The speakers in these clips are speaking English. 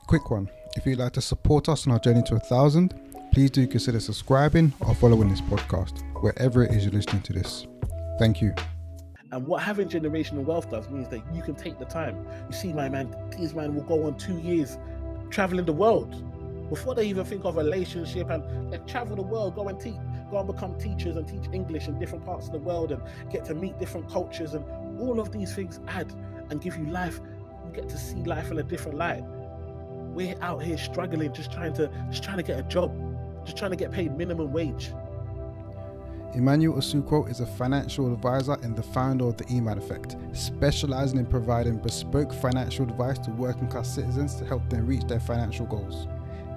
Quick one. If you'd like to support us on our journey to 1,000, please do consider subscribing or following this podcast, wherever it is you're listening to this. Thank you. And what having generational wealth does means that you can take the time. You see, my man, these men will go on 2 years traveling the world before they even think of a relationship, and they travel the world, go and teach, go and become teachers and teach English in different parts of the world and get to meet different cultures, and all of these things add and give you life. You get to see life in a different light. We're out here struggling, just trying to get a job, just trying to get paid minimum wage. Emmanuel Asuquo is a financial advisor and the founder of the Eman Effect, specializing in providing bespoke financial advice to working class citizens to help them reach their financial goals.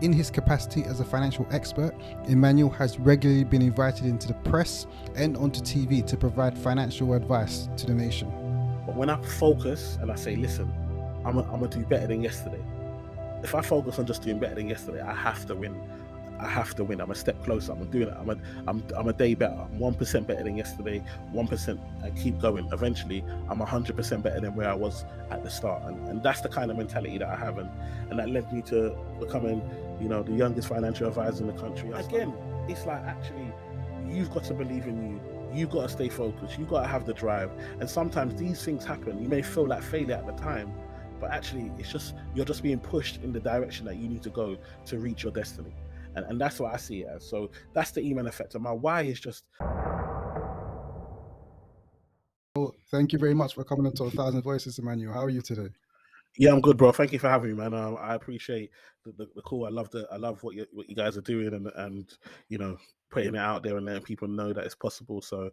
In his capacity as a financial expert, Emmanuel has regularly been invited into the press and onto TV to provide financial advice to the nation. But when I focus and I say, listen, I'm gonna do better than yesterday. If I focus on just doing better than yesterday, I have to win. I'm a step closer. I'm doing it. I'm a day better. I'm 1% better than yesterday. 1%. I keep going. Eventually, I'm 100% better than where I was at the start. And that's the kind of mentality that I have. And that led me to becoming, the youngest financial advisor in the country. Again, it's like, actually, you've got to believe in you. You've got to stay focused. You've got to have the drive. And sometimes these things happen. You may feel like failure at the time, but actually you're just being pushed in the direction that you need to go to reach your destiny. And that's what I see it as. So that's the Eman Effect. And my why is just... Well, thank you very much for coming onto 1,000 Voices, Emmanuel. How are you today? Yeah, I'm good, bro. Thank you for having me, man. I appreciate the call. I love what you guys are doing, and putting it out there and letting people know that it's possible. So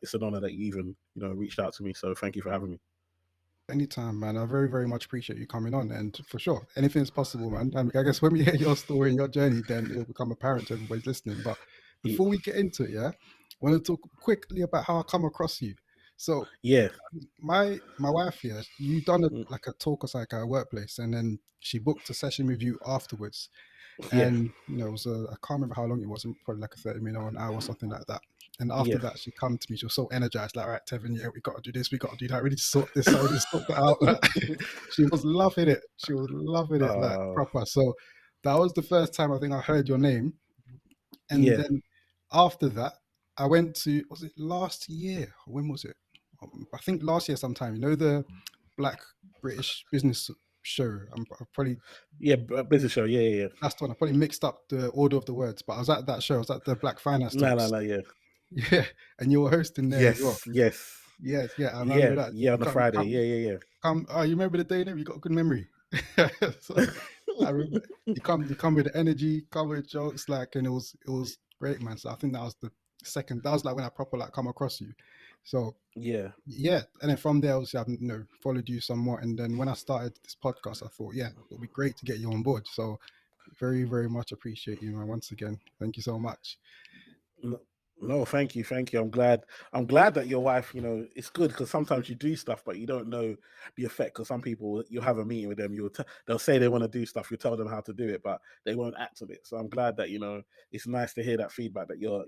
it's an honor that you even reached out to me. So thank you for having me. Anytime, man. I very, very much appreciate you coming on. And for sure, anything is possible, man. I guess when we hear your story and your journey, then it'll become apparent to everybody's listening. But before we get into it, I want to talk quickly about how I come across you. So yeah, my wife here, you done a talk or like at a workplace, and then she booked a session with you afterwards. And it was I can't remember how long it was, probably like a 30-minute or an hour or something like that. And after that, she come to me. She was so energized, like, right, Tevin, we got to do this, we got to do that. Really sort this out, sort that out. She was loving it. She was loving it, like proper. So that was the first time I think I heard your name. And then after that, I went to, was it last year? When was it? I think last year sometime. The Black British Business Show. I'm probably business show. Yeah. That's the one. I probably mixed up the order of the words, but I was at that show. I was at the Black Finance Talks. No, yeah, and you were hosting there as well. Yes. I remember that. Yeah, on a Friday. Yeah. You remember the day? You got a good memory. So, I remember you come with the energy, come with jokes, and it was great, man. So I think that was the second. That was like when I proper come across you. So yeah, and then from there, obviously, I've followed you some more. And then when I started this podcast, I thought, it'll be great to get you on board. So very, very much appreciate you, man. Once again, thank you so much. No, thank you. I'm glad that your wife, it's good, because sometimes you do stuff, but you don't know the effect. Because some people, you have a meeting with them, they'll say they want to do stuff, you tell them how to do it, but they won't act on it. So I'm glad that it's nice to hear that feedback, that you're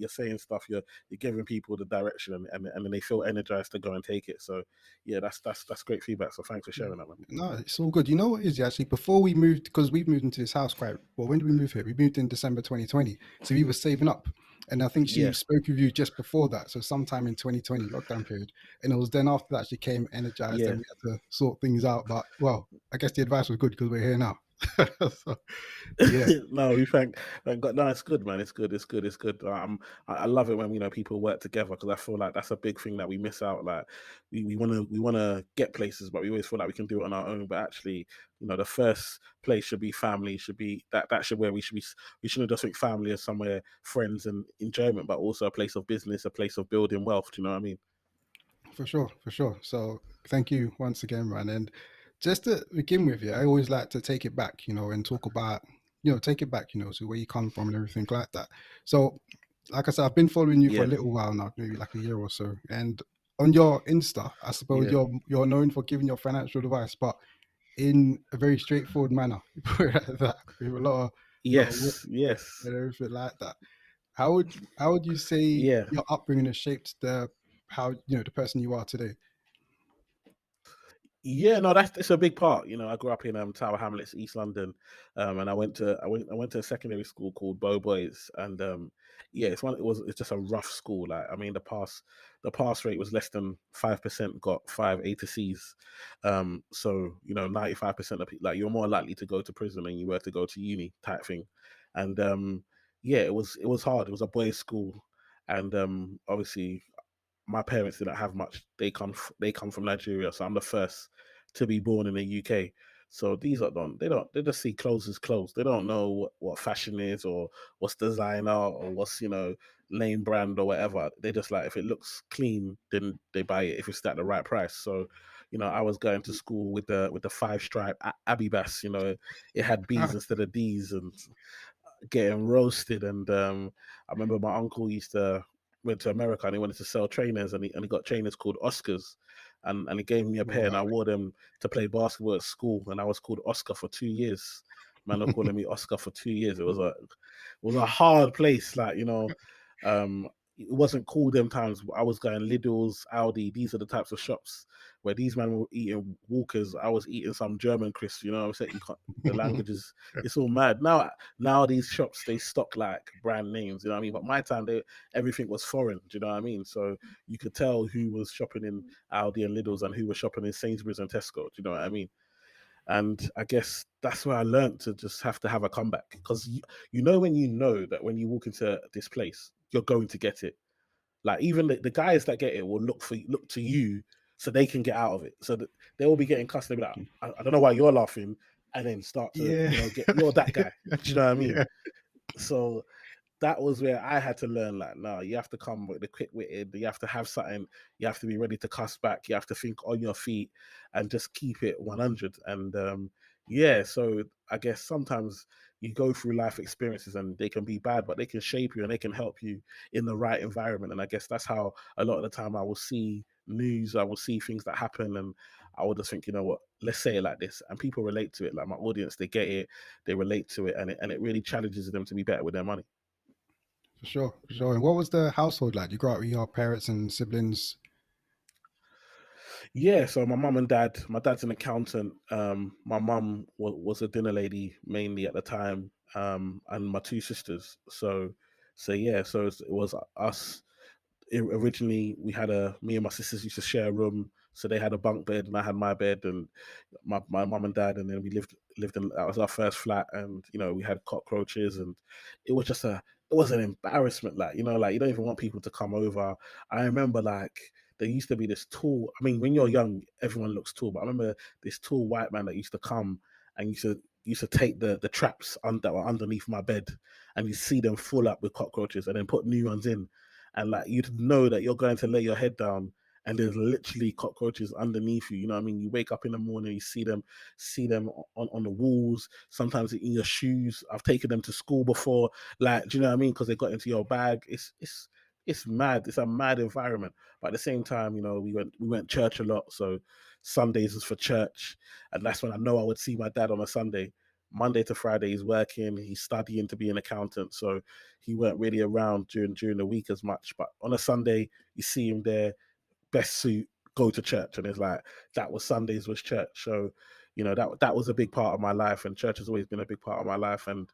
saying stuff, you're giving people the direction, and then they feel energized to go and take it. So yeah, that's great feedback. So thanks for sharing that, man. No, it's all good. You know what it is, actually, before we moved, because we've moved into this house when did we move here? We moved in December 2020, so we were saving up. And I think she spoke with you just before that, so sometime in 2020 lockdown period. And it was then after that she came energized, and we had to sort things out. But I guess the advice was good because we're here now. So, no, we thank God. No, it's good, man. It's good. I love it when people work together, because I feel like that's a big thing that we miss out. Like we want to get places, but we always feel like we can do it on our own. But actually, the first place should be family. Should be that should where we should be. We shouldn't just think family as somewhere, friends and enjoyment, but also a place of business, a place of building wealth. Do you know what I mean? For sure. So thank you once again, man. And just to begin with, I always like to take it back, and talk about, take it back, to where you come from and everything like that. So, like I said, I've been following you for a little while now, maybe like a year or so. And on your Insta, I suppose you're known for giving your financial advice, but in a very straightforward manner. With a lot of yes, and everything like that. How would you say your upbringing has shaped the person you are today? Yeah. Yeah, no, that's a big part. You know, I grew up in Tower Hamlets, East London, and I went to a secondary school called Bow Boys, and yeah, it's just a rough school. Like, I mean, the pass rate was less than 5% got 5 A to C's. So you know, 95% of people, like, you're more likely to go to prison than you were to go to uni type thing, and yeah, it was hard. It was a boys' school, and obviously my parents didn't have much. They come from Nigeria, so I'm the first to be born in the UK. So these are don't they don't they just see clothes as clothes. They don't know what fashion is, or what's designer, or what's, name brand or whatever. They just, like, if it looks clean, then they buy it if it's at the right price. So, I was going to school with the 5 stripe Abibas. It had B's Ah, instead of D's, and getting roasted. And I remember my uncle went to America, and he wanted to sell trainers, and he got trainers called Oscars, and he gave me a pair, and I wow. wore them to play basketball at school, and I was called Oscar for 2 years. Man were calling me Oscar for 2 years. It was a hard place, like, it wasn't cool them times. I was going Lidl's, Aldi. These are the types of shops where these men were eating Walkers. I was eating some German crisps. I'm saying, you can't, the language is, it's all mad now. These shops, they stock, like, brand names, you know what I mean? But my time, everything was foreign, do you know what I mean? So you could tell who was shopping in Aldi and Lidl's and who was shopping in Sainsbury's and Tesco, do you know what I mean? And I guess that's where I learned to just have to have a comeback, because when you know that when you walk into this place, you're going to get it. Like, even the guys that get it will look to you so they can get out of it. So that they will be getting cussed. They'll be like, I don't know why you're laughing, and then start to, Yeah. get, you're that guy. Do you know what I mean? Yeah. So that was where I had to learn, like, no, you have to come with the quick witted, you have to have something, you have to be ready to cuss back, you have to think on your feet, and just keep it 100. And yeah, so I guess sometimes you go through life experiences, and they can be bad, but they can shape you and they can help you in the right environment. And I guess that's how a lot of the time I will see news, I will see things that happen, and I will just think, you know what, let's say it like this, and people relate to it. Like, my audience, they get it, they relate to it, and it really challenges them to be better with their money. For sure, for sure. And what was the household like? You grew up with your parents and siblings? Yeah, so my dad's an accountant. My mum was a dinner lady mainly at the time, and my 2 sisters. So yeah, so it was us. Originally, me and my sisters used to share a room, so they had a bunk bed and I had my bed, and my mum and dad, and then we lived in, that was our first flat, and we had cockroaches, and it was just it was an embarrassment, like, like, you don't even want people to come over. I remember, like, there used to be this tall, I mean, when you're young, everyone looks tall, but I remember this tall white man that used to come and used to take the traps that were underneath my bed, and you see them full up with cockroaches, and then put new ones in, and, like, you'd know that you're going to lay your head down, and there's literally cockroaches underneath you. You know what I mean? You wake up in the morning, you see them on the walls, sometimes in your shoes. I've taken them to school before, like, do you know what I mean? Because they got into your bag. It's mad. It's a mad environment. But at the same time, we went church a lot. So Sundays was for church, and that's when I know I would see my dad on a Sunday. Monday to Friday, he's working, he's studying to be an accountant, so he weren't really around during the week as much. But on a Sunday, you see him there, best suit, go to church, and it's like, that was Sundays was church. So that was a big part of my life, and church has always been a big part of my life. And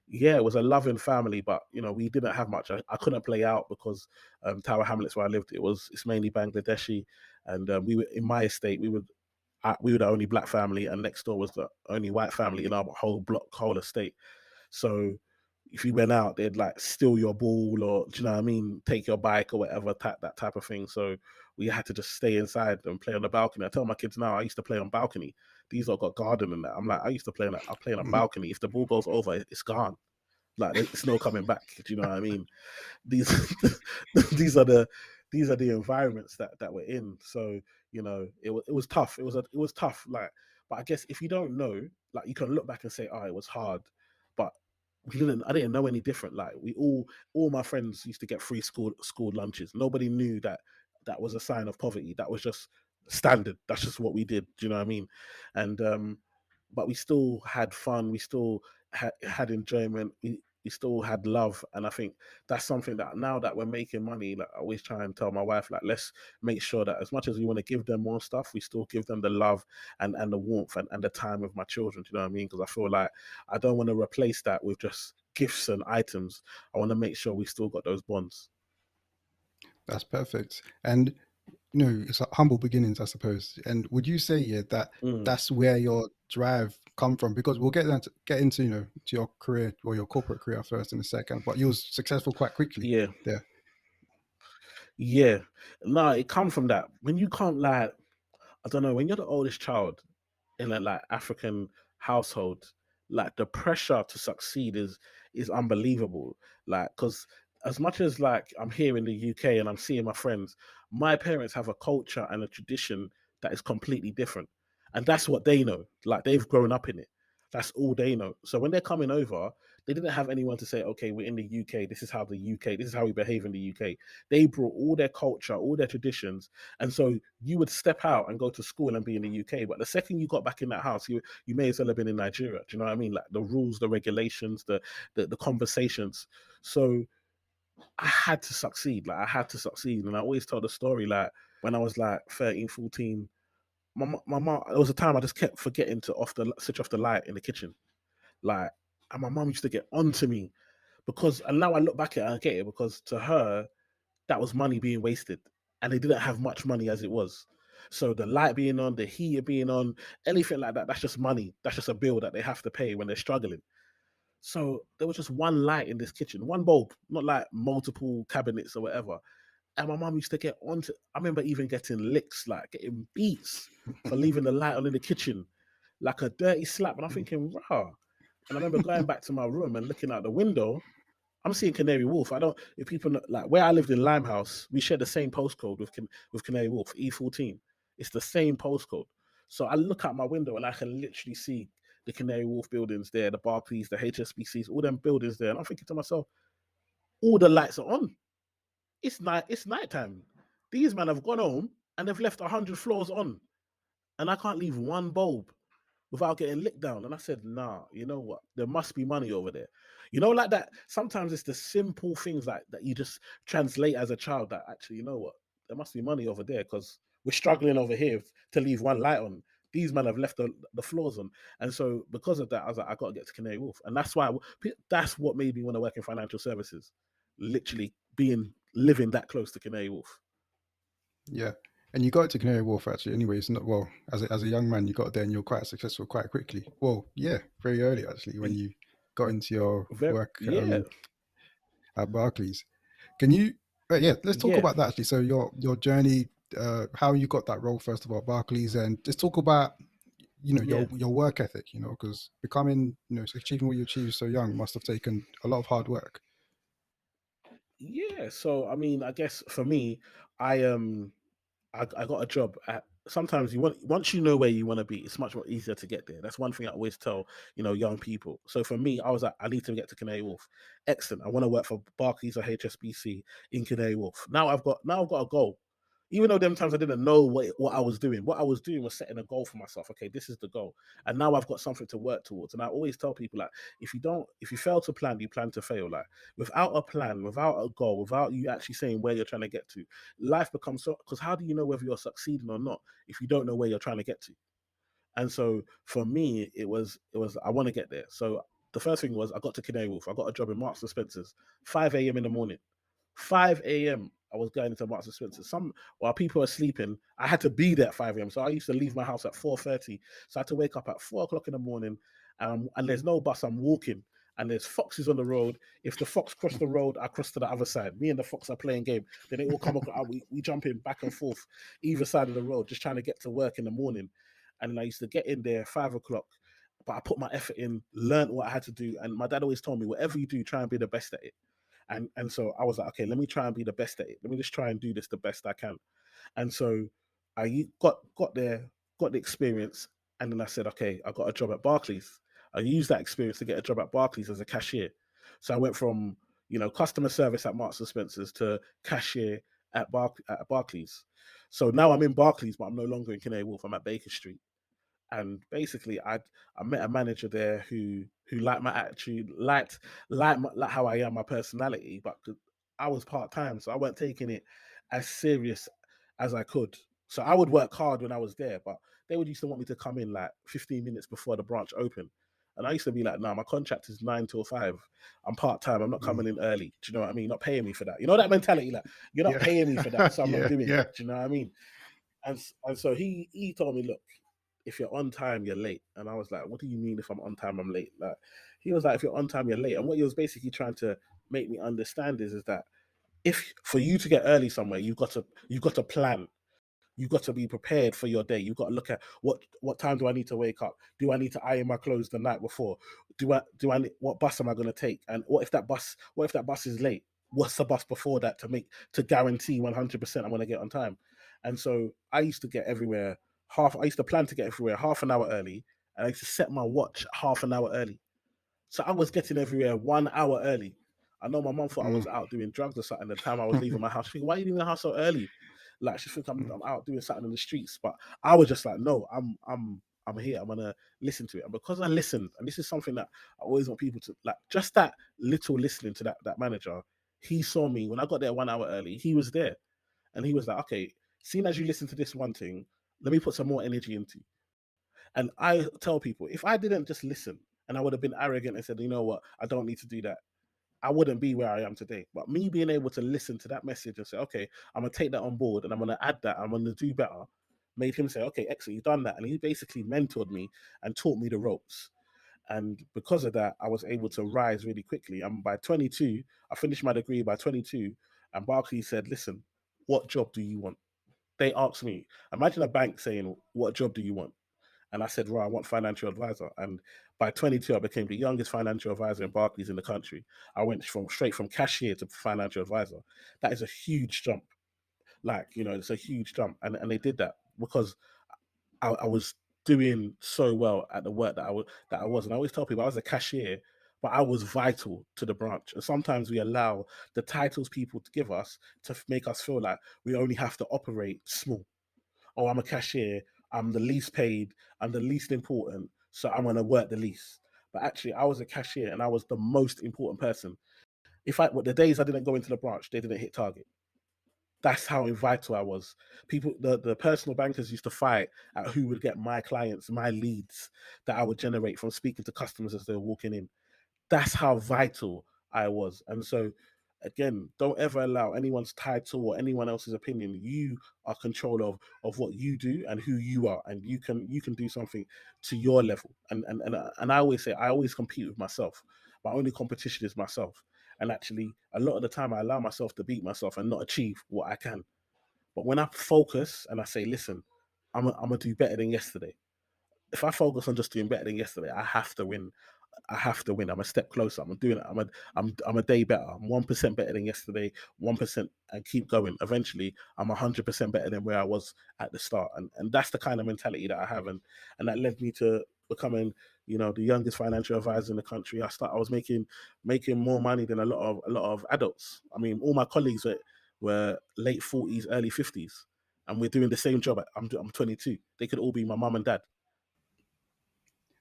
yeah, it was a loving family, but we didn't have much. I couldn't play out because Tower Hamlets, where I lived, it's mainly Bangladeshi, and we were in my estate. We were the only black family, and next door was the only white family in our whole block, whole estate. So if you went out, they'd, like, steal your ball, or, do you know what I mean, take your bike or whatever, that type of thing. So we had to just stay inside and play on the balcony. I tell my kids now, I used to play on balcony. These all got garden and that. I'm like, I used to I play on a balcony. If the ball goes over, it's gone. Like, it's no coming back. Do you know what I mean? These these are the environments that we're in. So it was tough. It was tough. Like, but I guess if you don't know, like, you can look back and say, oh, it was hard, but I didn't know any different. Like, all my friends used to get free school lunches. Nobody knew that was a sign of poverty. That was just standard. That's just what we did. Do you know what I mean? And but we still had fun. We still had enjoyment. we still had love. And I think that's something that now that we're making money, like I always try and tell my wife, like, let's make sure that as much as we want to give them more stuff, we still give them the love and the warmth and the time with my children. Do you know what I mean? Because I feel like I don't want to replace that with just gifts and items. I want to make sure we still got those bonds. That's perfect. And it's humble beginnings, I suppose. And would you say, yeah, that Mm. that's where your drive come from? Because we'll get into to your career or your corporate career first in a second. But you was successful quite quickly Yeah, there. yeah. No, it come from that. When you can't, like, I don't know, when you're the oldest child in a like African household, like the pressure to succeed is unbelievable. Like, because as much as like I'm here in the UK and I'm seeing my friends, my parents have a culture and a tradition that is completely different. And that's what they know. Like they've grown up in it. That's all they know. So when they're coming over, they didn't have anyone to say, okay, we're in the UK. This is how this is how we behave in the UK. They brought all their culture, all their traditions. And so you would step out and go to school and be in the UK. But the second you got back in that house, you may as well have been in Nigeria. Do you know what I mean? Like the rules, the regulations, the conversations. So I had to succeed. Like I had to succeed. And I always tell the story like when I was like 13, 14, my mom, there was a time I just kept forgetting to switch off the light in the kitchen. Like, and my mom used to get onto me because, and now I look back at it, I get it because to her, that was money being wasted. And they didn't have much money as it was. So the light being on, the heater being on, anything like that, that's just money. That's just a bill that they have to pay when they're struggling. So there was just one light in this kitchen, one bulb, not like multiple cabinets or whatever. And my mum used to get onto. I remember even getting licks, like getting beats for leaving the light on in the kitchen, like a dirty slap. And I'm thinking, rah. And I remember going back to my room and looking out the window. I'm seeing Canary Wharf. I don't. If people know, like where I lived in Limehouse, we share the same postcode with Canary Wharf, E14. It's the same postcode. So I look out my window and I can literally see the Canary Wharf buildings there, the Barclays, the HSBCs, all them buildings there. And I'm thinking to myself, all the lights are on. It's night. It's nighttime. These men have gone home and they've left 100 floors on, and I can't leave one bulb without getting licked down. And I said, nah, you know what? There must be money over there. Like that. Sometimes it's the simple things like that you just translate as a child that actually, you know what? There must be money over there because we're struggling over here to leave one light on. These men have left the floors on. And so because of that, I was like, I got to get to Canary Wharf. And that's what made me want to work in financial services. Literally living that close to Canary Wharf. Yeah. And you got to Canary Wharf actually. Anyways, not well as a young man, you got there and you're quite successful quite quickly. Well, yeah, very early actually when you got into your Very, work yeah, at Barclays. Can you? Yeah, let's talk yeah, about that actually. So your journey, how you got that role first of all, Barclays, and just talk about yeah. your work ethic. Because becoming achieving what you achieved so young must have taken a lot of hard work. Yeah, so I mean, I guess for me, I I got a job at. Sometimes you want once you know where you want to be, it's much more easier to get there. That's one thing I always tell young people. So for me, I was like, I need to get to Canary Wharf. Excellent. I want to work for Barclays or HSBC in Canary Wharf. Now I've got a goal. Even though them times I didn't know what I was doing. What I was doing was setting a goal for myself. Okay, this is the goal, and now I've got something to work towards. And I always tell people like, if you fail to plan, you plan to fail. Like without a plan, without a goal, without you actually saying where you're trying to get to, life becomes so. Because how do you know whether you're succeeding or not if you don't know where you're trying to get to? And so for me, it was I want to get there. So the first thing was I got to Canary Wharf. I got a job in Marks and Spencers, 5 a.m. in the morning. 5 a.m. I was going into Marks and Spencer. While people are sleeping, I had to be there at 5 a.m. So I used to leave my house at 4:30. So I had to wake up at 4 o'clock in the morning. And there's no bus, I'm walking. And there's foxes on the road. If the fox crossed the road, I cross to the other side. Me and the fox are playing game. Then they all come across. We jump in back and forth, either side of the road, just trying to get to work in the morning. And then I used to get in there 5 o'clock. But I put my effort in, learned what I had to do. And my dad always told me, whatever you do, try and be the best at it. And so I was like, okay, let me try and be the best at it. Let me just try and do this the best I can. And so I got there, got the experience, and then I said, okay, I got a job at Barclays. I used that experience to get a job at Barclays as a cashier. So I went from customer service at Marks and Spencers to cashier at Barclays. So now I'm in Barclays, but I'm no longer in Canary Wharf. I'm at Baker Street. And basically, I met a manager there who liked my attitude, liked how I am, my personality, but I was part time, so I wasn't taking it as serious as I could. So I would work hard when I was there, but they would used to want me to come in like 15 minutes before the branch opened. And I used to be like, "No, my contract is 9 till 5. I'm part time. I'm not Mm. coming in early. Do you know what I mean? Not paying me for that. You know that mentality, like you're not Yeah. paying me for that, so I'm not Yeah. doing it. Yeah. Do you know what I mean?" And so he told me, "Look, if you're on time, you're late." And I was like, "What do you mean if I'm on time, I'm late?" Like he was like, "If you're on time, you're late." And what he was basically trying to make me understand is that if for you to get early somewhere, you've got to plan. You've got to be prepared for your day. You've got to look at what time do I need to wake up? Do I need to iron my clothes the night before? What bus am I going to take? And what if that bus is late? What's the bus before that to guarantee 100% I'm going to get on time? And so I used to get everywhere I used to plan to get everywhere half an hour early, and I used to set my watch half an hour early. So I was getting everywhere 1 hour early. I know my mum thought I was Mm. out doing drugs or something the time I was leaving my house. She think, "Why are you leaving the house so early?" Like she think Mm. I'm out doing something in the streets. But I was just like, "No, I'm here. I'm gonna listen to it." And because I listened, and this is something that I always want people to like, just that little listening to that manager. He saw me when I got there 1 hour early. He was there, and he was like, "Okay, seeing as you listen to this one thing, let me put some more energy into." And I tell people, if I didn't just listen and I would have been arrogant and said, "You know what, I don't need to do that," I wouldn't be where I am today. But me being able to listen to that message and say, "Okay, I'm gonna take that on board and I'm gonna add that, I'm gonna do better," made him say, "Okay, excellent, you've done that." And he basically mentored me and taught me the ropes. And because of that, I was able to rise really quickly. And by 22, I finished my degree by 22. And Barclays said, "Listen, what job do you want?" They asked me, imagine a bank saying, "What job do you want?" And I said, "Right, I want financial advisor." And by 22, I became the youngest financial advisor in Barclays in the country. I went straight from cashier to financial advisor. That is a huge jump. Like, it's a huge jump. And they did that because I was doing so well at the work that I was. And I always tell people I was a cashier, but I was vital to the branch. And sometimes we allow the titles people to give us to make us feel like we only have to operate small. "Oh, I'm a cashier, I'm the least paid, I'm the least important, so I'm gonna work the least." But actually, I was a cashier and I was the most important person. The days I didn't go into the branch, they didn't hit target. That's how vital I was. The personal bankers used to fight at who would get my clients, my leads that I would generate from speaking to customers as they were walking in. That's how vital I was. And so, again, don't ever allow anyone's title or anyone else's opinion. You are control of what you do and who you are, and you can do something to your level. And I always say I always compete with myself. My only competition is myself. And actually, a lot of the time, I allow myself to beat myself and not achieve what I can. But when I focus and I say, "Listen, I'm gonna do better than yesterday." If I focus on just doing better than yesterday, I have to win. I have to win. I'm a step closer. I'm doing it. I'm a day better. I'm 1% better than yesterday. 1%, and keep going. Eventually, I'm 100% better than where I was at the start. And that's the kind of mentality that I have. And that led me to becoming, the youngest financial advisor in the country. I was making more money than a lot of adults. I mean, all my colleagues were late 40s, early 50s, and we're doing the same job. I'm 22. They could all be my mum and dad.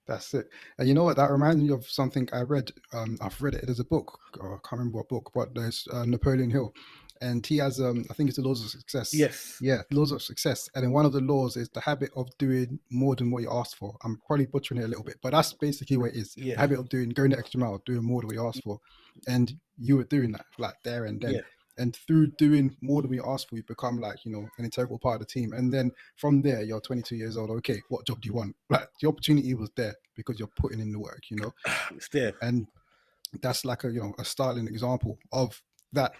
That's it. And you know what? That reminds me of something I read. I've read it. There's a book. I can't remember what book, but there's Napoleon Hill, and he has I think it's the laws of success. Yes. Yeah, laws of success. And then one of the laws is the habit of doing more than what you asked for. I'm probably butchering it a little bit, but that's basically what it is. The Yeah. habit of going the extra mile, doing more than what you asked for. And you were doing that like there and then. Yeah. And through doing more than we asked for, you become like, an integral part of the team. And then from there, you're 22 years old. Okay, what job do you want? Like the opportunity was there because you're putting in the work. It's there. And that's like a startling example of that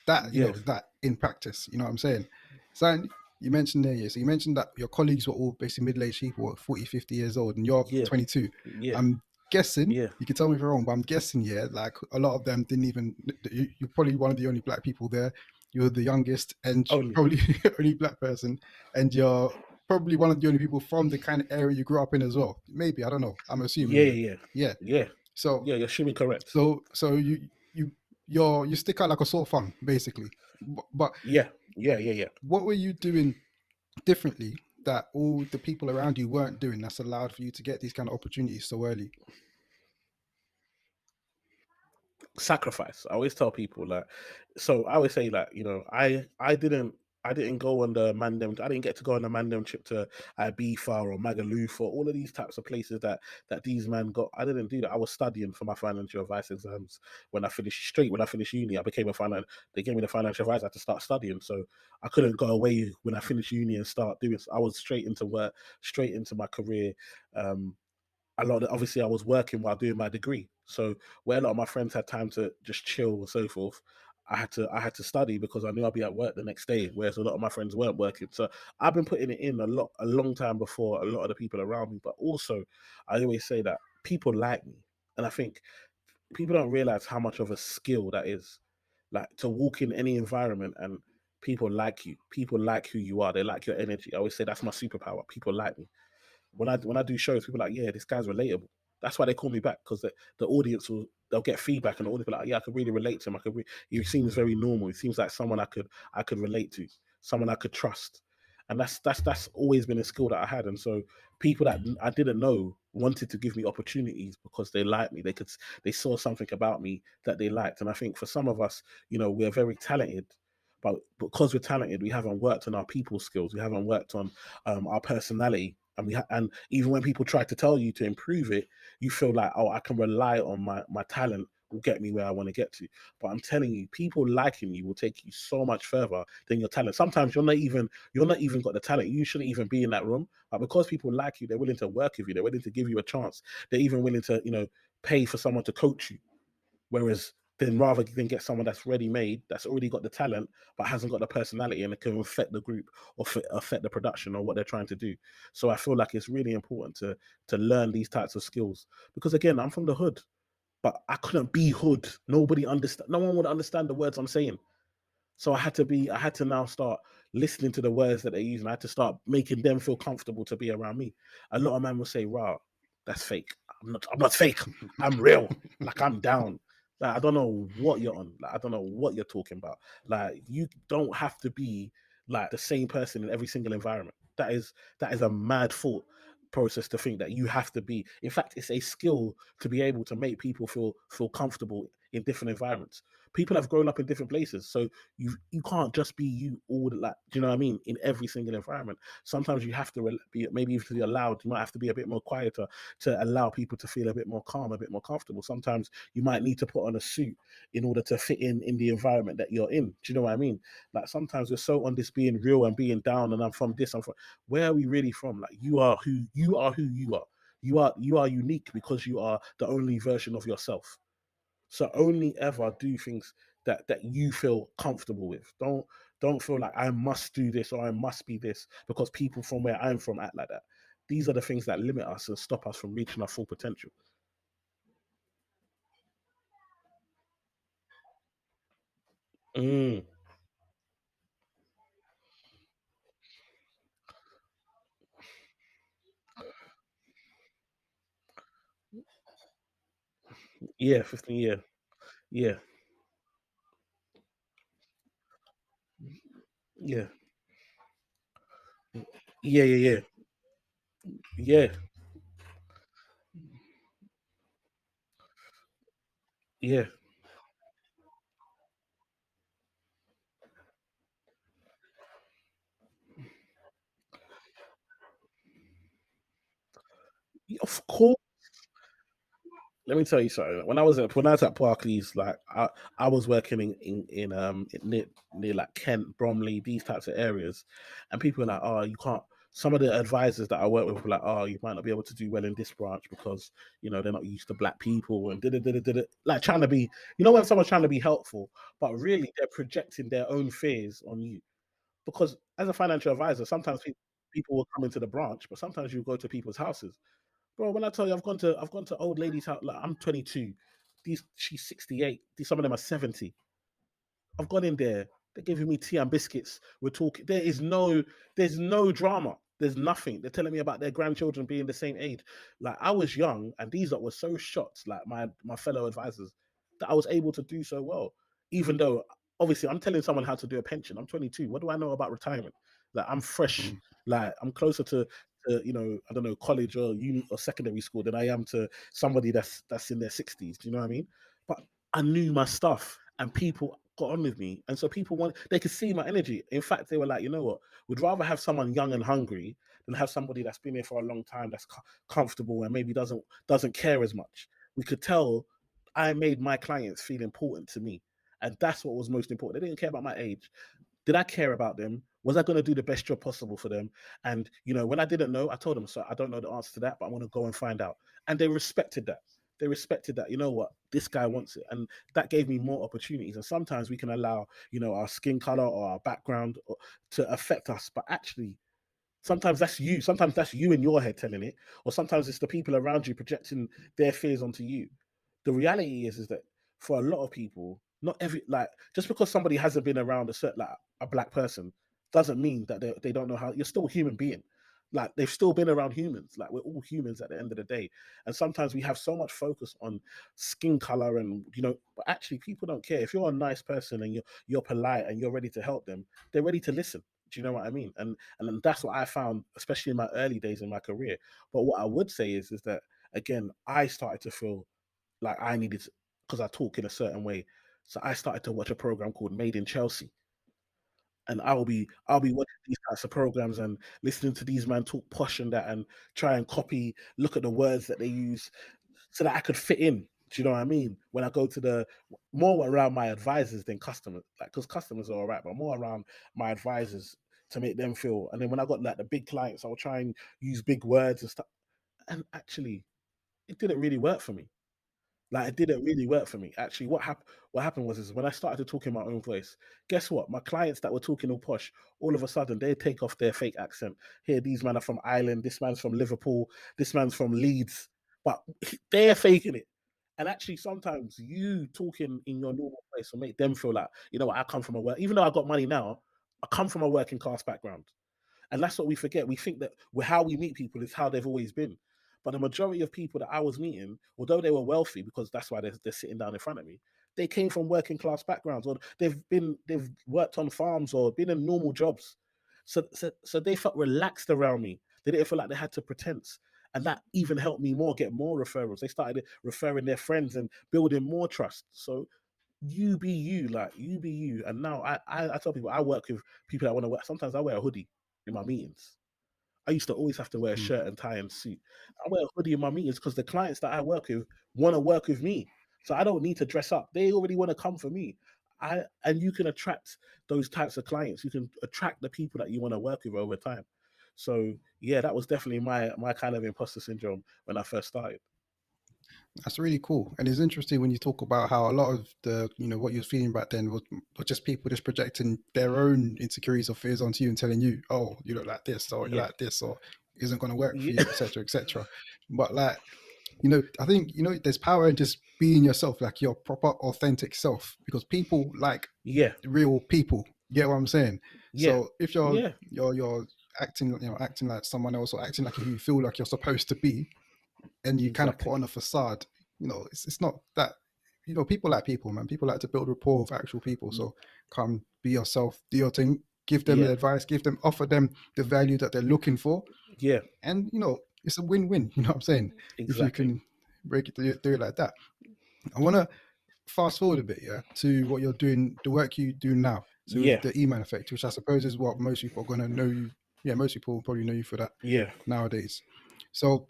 Yeah. that in practice. You know what I'm saying? So you mentioned there, yeah. So you mentioned that your colleagues were all basically middle-aged people, 40, 50 years old, and you're Yeah. 22. Yeah. I'm guessing, Yeah. you can tell me if I'm wrong, but I'm guessing, yeah, like a lot of them didn't even. You're probably one of the only black people there. You're the youngest and Only. probably only black person, and you're probably one of the only people from the kind of area you grew up in as well. Maybe, I don't know. I'm assuming, Yeah. yeah, Yeah. yeah. Yeah. So Yeah. You're assuming correct. so you stick out like a sore thumb, basically. But Yeah. Yeah. Yeah. Yeah. what were you doing differently that all the people around you weren't doing that's allowed for you to get these kind of opportunities so early? Sacrifice. I always tell people like, so I always say like, I didn't go on the Mandem. I didn't get to go on the Mandem trip to Ibiza or Magaluf or all of these types of places that these men got. I didn't do that. I was studying for my financial advice exams. When I finished uni, I became a finance. They gave me the financial advisor to start studying. So I couldn't go away when I finished uni and start doing. I was straight into work, straight into my career. Um, obviously I was working while doing my degree. So where a lot of my friends had time to just chill and so forth, I had to study because I knew I'd be at work the next day, whereas a lot of my friends weren't working. So I've been putting it in a long time before a lot of the people around me. But also I always say that people like me. And I think people don't realize how much of a skill that is. Like to walk in any environment and people like you. People like who you are. They like your energy. I always say that's my superpower. People like me when I do shows, people are like, yeah, this guy's relatable. That's why they call me back because the audience they'll get feedback and the audience will be like, yeah, I could really relate to him. He seems very normal. He seems like someone I could relate to, someone I could trust. And that's always been a skill that I had. And so people that I didn't know wanted to give me opportunities because they liked me. They saw something about me that they liked. And I think for some of us, we're very talented, but because we're talented, we haven't worked on our people skills. We haven't worked on our personality. And even when people try to tell you to improve it, you feel like, oh, I can rely on my talent will get me where I want to get to. But I'm telling you, people liking you will take you so much further than your talent. Sometimes you're not even got the talent. You shouldn't even be in that room. But because people like you, they're willing to work with you. They're willing to give you a chance. They're even willing to, pay for someone to coach you. Whereas then rather than get someone that's ready made, that's already got the talent, but hasn't got the personality and it can affect the group or affect the production or what they're trying to do. So I feel like it's really important to learn these types of skills. Because again, I'm from the hood, but I couldn't be hood. No one would understand the words I'm saying. So I had to now start listening to the words that they use, and I had to start making them feel comfortable to be around me. A lot of men will say, "Wow, that's fake." I'm not fake. I'm real. Like I'm down. Like I don't know what you're on. Like I don't know what you're talking about. Like you don't have to be like the same person in every single environment. That is a mad thought process to think that you have to be. In fact, it's a skill to be able to make people feel comfortable in different environments. People have grown up in different places, so you can't just be you all like, do you know what I mean, in every single environment. Sometimes you have to be, maybe if you're loud, you might have to be a bit more quieter to allow people to feel a bit more calm, a bit more comfortable. Sometimes you might need to put on a suit in order to fit in the environment that you're in. Do you know what I mean? Like sometimes we're so on this being real and being down and I'm from this, I'm from, where are we really from? Like you are who you are. You are unique because you are the only version of yourself. So only ever do things that you feel comfortable with. Don't feel like I must do this or I must be this because people from where I'm from act like that. These are the things that limit us and stop us from reaching our full potential. Mm, yeah, 15 year. Yeah. Yeah. Yeah, yeah, yeah. Yeah. Yeah. Of course. Let me tell you something. When I was at Barclays, like I was working near like Kent, Bromley, these types of areas, and people were like, "Oh, you can't." Some of the advisors that I work with were like, "Oh, you might not be able to do well in this branch because they're not used to black people and did like trying to be, when someone's trying to be helpful, but really they're projecting their own fears on you. Because as a financial advisor, sometimes people will come into the branch, but sometimes you go to people's houses. Bro, when I tell you I've gone to old ladies' house, like I'm 22. She's 68. Some of them are 70. I've gone in there. They're giving me tea and biscuits. We're talking. There's no drama. There's nothing. They're telling me about their grandchildren being the same age. Like I was young, and these lot were so shocked, like my fellow advisors, that I was able to do so well. Even though obviously I'm telling someone how to do a pension. I'm 22. What do I know about retirement? Like I'm fresh. Mm. Like I'm closer to I don't know, college or uni or secondary school than I am to somebody that's in their 60s. Do you know what I mean? But I knew my stuff and people got on with me. And so they could see my energy. In fact, they were like, you know what? We'd rather have someone young and hungry than have somebody that's been here for a long time, that's comfortable and maybe doesn't care as much. We could tell I made my clients feel important to me. And that's what was most important. They didn't care about my age. Did I care about them? Was I going to do the best job possible for them? And when I didn't know, I told them, so I don't know the answer to that, but I want to go and find out. And they respected that. They respected that. You know what? This guy wants it, and that gave me more opportunities. And sometimes we can allow, our skin color or our background to affect us, but actually, sometimes that's you. Sometimes that's you in your head telling it, or sometimes it's the people around you projecting their fears onto you. The reality is that for a lot of people, not every like just because somebody hasn't been around a certain like a black person doesn't mean that they don't know how. You're still a human being. Like they've still been around humans. Like we're all humans at the end of the day. And sometimes we have so much focus on skin color and but actually people don't care. If you're a nice person and you're polite and you're ready to help them, they're ready to listen. Do you know what I mean? And then that's what I found, especially in my early days in my career. But what I would say is that again, I started to feel like I needed because I talk in a certain way. So I started to watch a program called Made in Chelsea. And I'll be watching these types of programs and listening to these men talk posh and that and try and copy, look at the words that they use so that I could fit in. Do you know what I mean? When I go to the more around my advisors than customers, like because customers are all right, but more around my advisors to make them feel. And then when I got like the big clients, I'll try and use big words and stuff. And actually, it didn't really work for me. Like, it didn't really work for me. Actually, what happened was is when I started to talk in my own voice, guess what? My clients that were talking all posh, all of a sudden they take off their fake accent. Here, these men are from Ireland, this man's from Liverpool, this man's from Leeds, but they're faking it. And actually, sometimes you talking in your normal voice will make them feel like, you know what, I come from a work, even though I got money now, I come from a working class background. And that's what we forget. We think that how we meet people is how they've always been. But the majority of people that I was meeting, although they were wealthy, because that's why they're sitting down in front of me, they came from working class backgrounds, or they've worked on farms or been in normal jobs. So they felt relaxed around me. They didn't feel like they had to pretense. And that even helped me more get more referrals. They started referring their friends and building more trust. So you be you, like you be you. And now I tell people I work with people that want to work. Sometimes I wear a hoodie in my meetings. I used to always have to wear a Mm. shirt and tie and suit. I wear a hoodie in my meetings because the clients that I work with want to work with me. So I don't need to dress up. They already want to come for me. And you can attract those types of clients. You can attract the people that you want to work with over time. So yeah, that was definitely my kind of imposter syndrome when I first started. That's really cool. And it's interesting when you talk about how a lot of the, what you were feeling back then was just people just projecting their own insecurities or fears onto you and telling you, oh, you look like this, or you're Yeah. like this, or isn't going to work for Yeah. you, etc., etc. But like, I think, there's power in just being yourself, like your proper, authentic self, because people like Yeah. real people. You get what I'm saying? Yeah. So if you're Yeah. you're acting, acting like someone else or acting like who you feel like you're supposed to be, and you kind of put Exactly. on a facade, it's not that, people like people, man. People like to build rapport with actual people. Y- So come be yourself, do your thing, give them the Yeah. advice, offer them the value that they're looking for. Yeah. And, it's a win-win, you know what I'm saying? If you Exactly. can break it, do it like that. I want to fast forward a bit, yeah, to what you're doing, the work you do now. So with Yeah. the Eman Effect, which I suppose is what most people are going to know you. Yeah, most people will probably know you for that Yeah. nowadays. So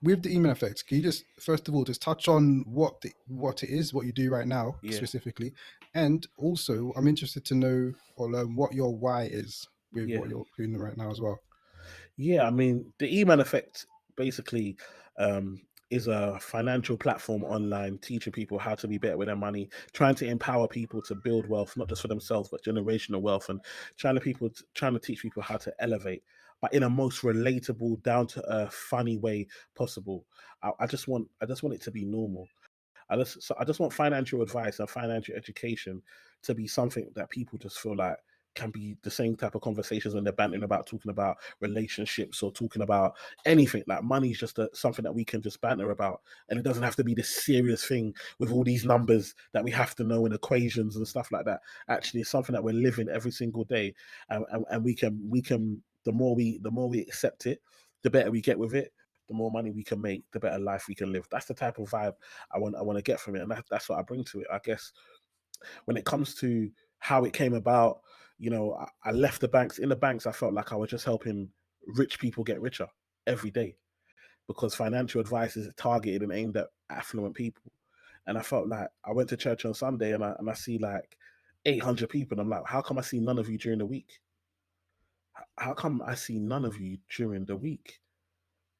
with the Eman Effect, can you just first of all just touch on what it is, what you do right now Yeah. specifically, and also I'm interested to know or learn what your why is with Yeah. what you're doing right now as well. Yeah, I mean, the Eman Effect basically is a financial platform online teaching people how to be better with their money, trying to empower people to build wealth, not just for themselves, but generational wealth, and trying to teach people how to elevate, but in a most relatable, down to earth, funny way possible. I just want it to be normal. I just want financial advice and financial education to be something that people just feel like can be the same type of conversations when they're bantering about talking about relationships or talking about anything. Like money is just something that we can just banter about, and it doesn't have to be this serious thing with all these numbers that we have to know and equations and stuff like that. Actually, it's something that we're living every single day, and we can the more we accept it, the better we get with it. The more money we can make, the better life we can live. That's the type of vibe I want to get from it, and that's what I bring to it. I guess when it comes to how it came about, I left the banks. In the banks, I felt like I was just helping rich people get richer every day, because financial advice is targeted and aimed at affluent people. And I felt like I went to church on Sunday and I see like 800 people, and I'm like, how come I see none of you during the week? How come I see none of you during the week?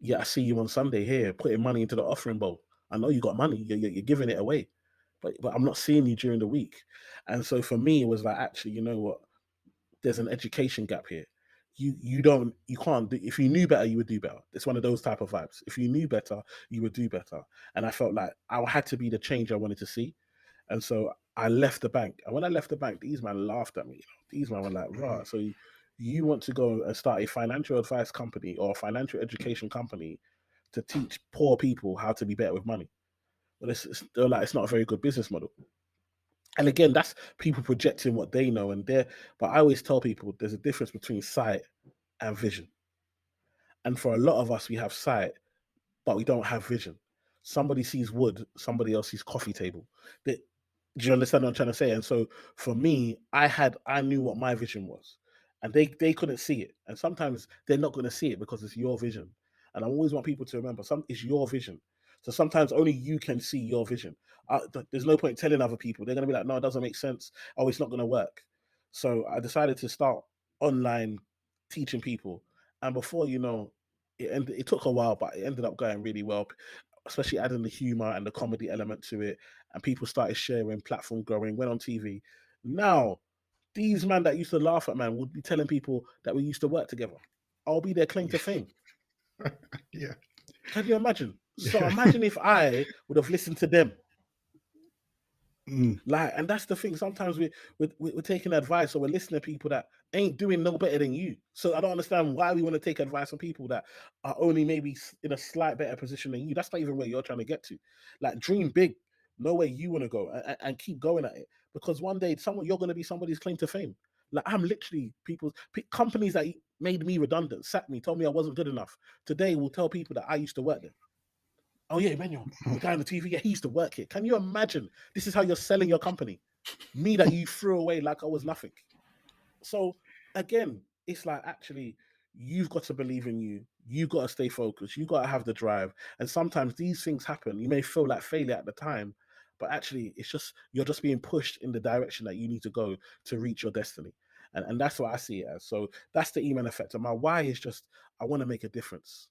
Yeah, I see you on Sunday here putting money into the offering bowl. I know you got money, you're giving it away, but I'm not seeing you during the week. And so for me, it was like, actually, you know what? There's an education gap here. You can't do, if you knew better, you would do better. It's one of those type of vibes. If you knew better, you would do better. And I felt like I had to be the change I wanted to see. And so I left the bank. And when I left the bank, these men laughed at me. These men were like, right, so you want to go and start a financial advice company or a financial education company to teach poor people how to be better with money? Well, they're like, it's not a very good business model. And again, that's people projecting what they know, but I always tell people there's a difference between sight and vision. And for a lot of us, we have sight, but we don't have vision. Somebody sees wood, somebody else sees coffee table. Do you understand what I'm trying to say? And so for me, I knew what my vision was, and they couldn't see it. And sometimes they're not going to see it because it's your vision. And I always want people to remember, it's your vision. So sometimes only you can see your vision. There's no point telling other people. They're going to be like, no, it doesn't make sense. Oh, it's not going to work. So I decided to start online teaching people. And before you know, it took a while, but it ended up going really well, especially adding the humor and the comedy element to it. And people started sharing, platform growing, went on TV. Now, these men that used to laugh at man would be telling people that we used to work together. I'll be their claim to fame. Yeah. Can you imagine? So Yeah. imagine if I would have listened to them. Mm. Like, and that's the thing. Sometimes we're taking advice, or we're listening to people that ain't doing no better than you. So I don't understand why we want to take advice from people that are only maybe in a slight better position than you. That's not even where you're trying to get to. Like, dream big, know where you want to go, and keep going at it. Because one day, you're going to be somebody's claim to fame. Like, I'm literally companies that made me redundant, sacked me, told me I wasn't good enough. Today, will tell people that I used to work there. Oh yeah, Emmanuel, the guy on the TV, yeah, he used to work here. Can you imagine? This is how you're selling your company. Me that you threw away like I was nothing. So again, it's like, actually, you've got to believe in you. You got to stay focused. You got to have the drive. And sometimes these things happen. You may feel like failure at the time, but actually, it's just you're just being pushed in the direction that you need to go to reach your destiny. And that's what I see it as. So that's the Eman Effect. And my why is just, I want to make a difference.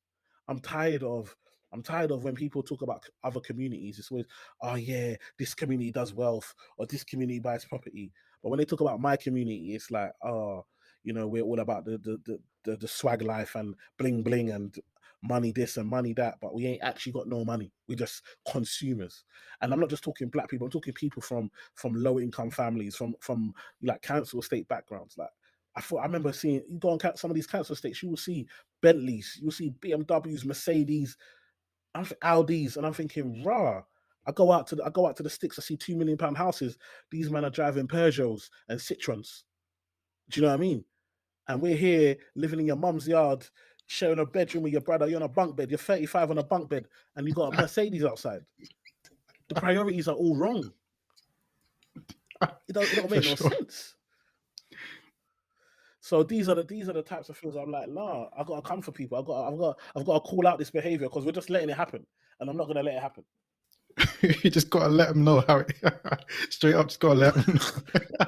I'm tired of when people talk about other communities. It's always, oh yeah, this community does wealth, or this community buys property. But when they talk about my community, it's like, oh, we're all about the swag life and bling bling and money this and money that, but we ain't actually got no money. We're just consumers. And I'm not just talking black people. I'm talking people from low income families, from like council estate backgrounds. Like, I remember seeing, you go on some of these council estates, you will see Bentleys, you'll see BMWs, Mercedes, Audis, and I'm thinking, rah. I go out to the sticks. I see £2 million houses. These men are driving Peugeots and Citroens. Do you know what I mean? And we're here living in your mum's yard, sharing a bedroom with your brother. You're on a bunk bed. You're 35 on a bunk bed, and you got a Mercedes outside. The priorities are all wrong. It don't make no sense. So these are the types of things I'm like, nah, I gotta come for people. I've got to call out this behavior, because we're just letting it happen, and I'm not gonna let it happen. You just gotta let them know how it straight up. Just gotta let them know.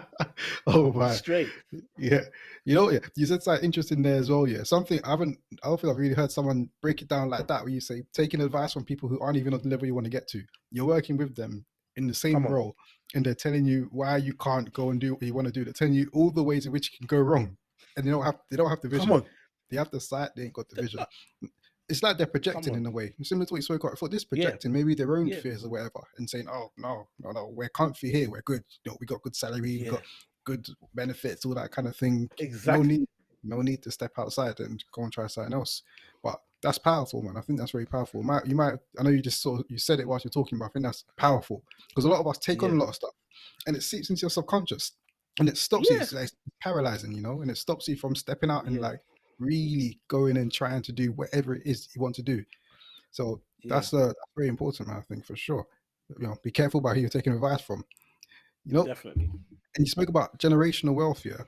Oh man, straight. Yeah, you said something interesting there as well. Yeah, something I don't think I've really heard someone break it down like that, where you say taking advice from people who aren't even on the level you want to get to. You're working with them in the same role, and they're telling you why you can't go and do what you want to do. They're telling you all the ways in which you can go wrong, and they don't have the vision. They have the sight, they ain't got the vision. It's like they're projecting in a way. Similar to what you spoke about. I thought this projecting, maybe their own fears or whatever, and saying, "Oh no, we're comfy here, we're good. We got good salary, we got good benefits, all that kind of thing. Exactly. No need to step outside and go and try something else. But that's powerful, man. I think that's very powerful. I know you just you said it whilst you're talking, but I think that's powerful because a lot of us take on Yeah. a lot of stuff and it seeps into your subconscious and it stops you. Yeah. It's like paralyzing, you know, and it stops you from stepping out and Yeah. like really going and trying to do whatever it is you want to do. So Yeah. that's very important, man, I think, for sure. You know, be careful about who you're taking advice from. You know, Definitely. and you spoke about generational wealth here.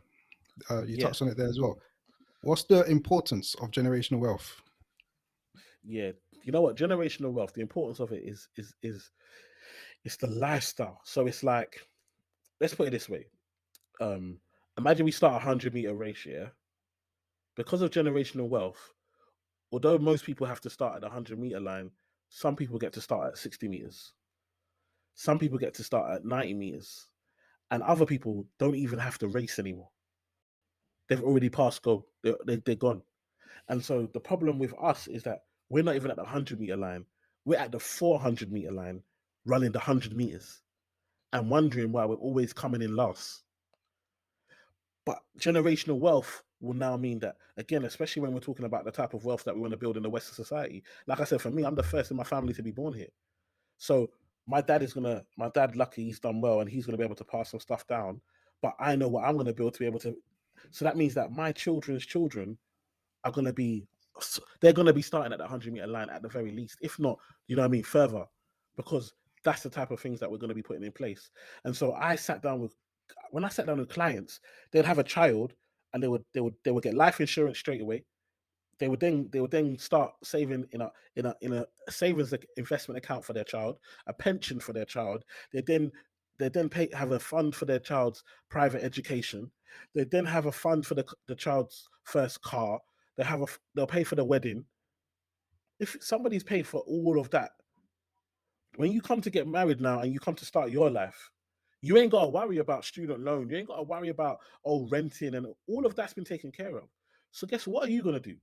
You Yeah. touched on it there as well. What's the importance of generational wealth? Yeah. You know what? Generational wealth, the importance of it is it's the lifestyle. So it's like, let's put it this way. Imagine we start a 100-meter race, yeah? Because of generational wealth, although most people have to start at the 100-meter line, some people get to start at 60 meters. Some people get to start at 90 meters. And other people don't even have to race anymore. They've already passed go. They're gone. And so the problem with us is that we're not even at the 100-meter line. We're at the 400-meter line, running the 100 meters and wondering why we're always coming in last. But generational wealth will now mean that, again, especially when we're talking about the type of wealth that we want to build in the Western society. Like I said, for me, I'm the first in my family to be born here. So my dad, lucky he's done well and he's gonna be able to pass some stuff down. But I know what I'm gonna build to be able to. So that means that my children's children are gonna be, they're gonna be starting at the 100-meter line at the very least, if not, you know what I mean, further, because that's the type of things that we're gonna be putting in place. And so when I sat down with clients, they'd have a child and they would get life insurance straight away. They would then start saving in a savings investment account for their child, a pension for their child. They then have a fund for their child's private education. They then have a fund for the child's first car. They'll pay for the wedding. If somebody's paid for all of that, when you come to get married now and you come to start your life, you ain't got to worry about student loan. You ain't got to worry about renting, and all of that's been taken care of. So guess what are you gonna do?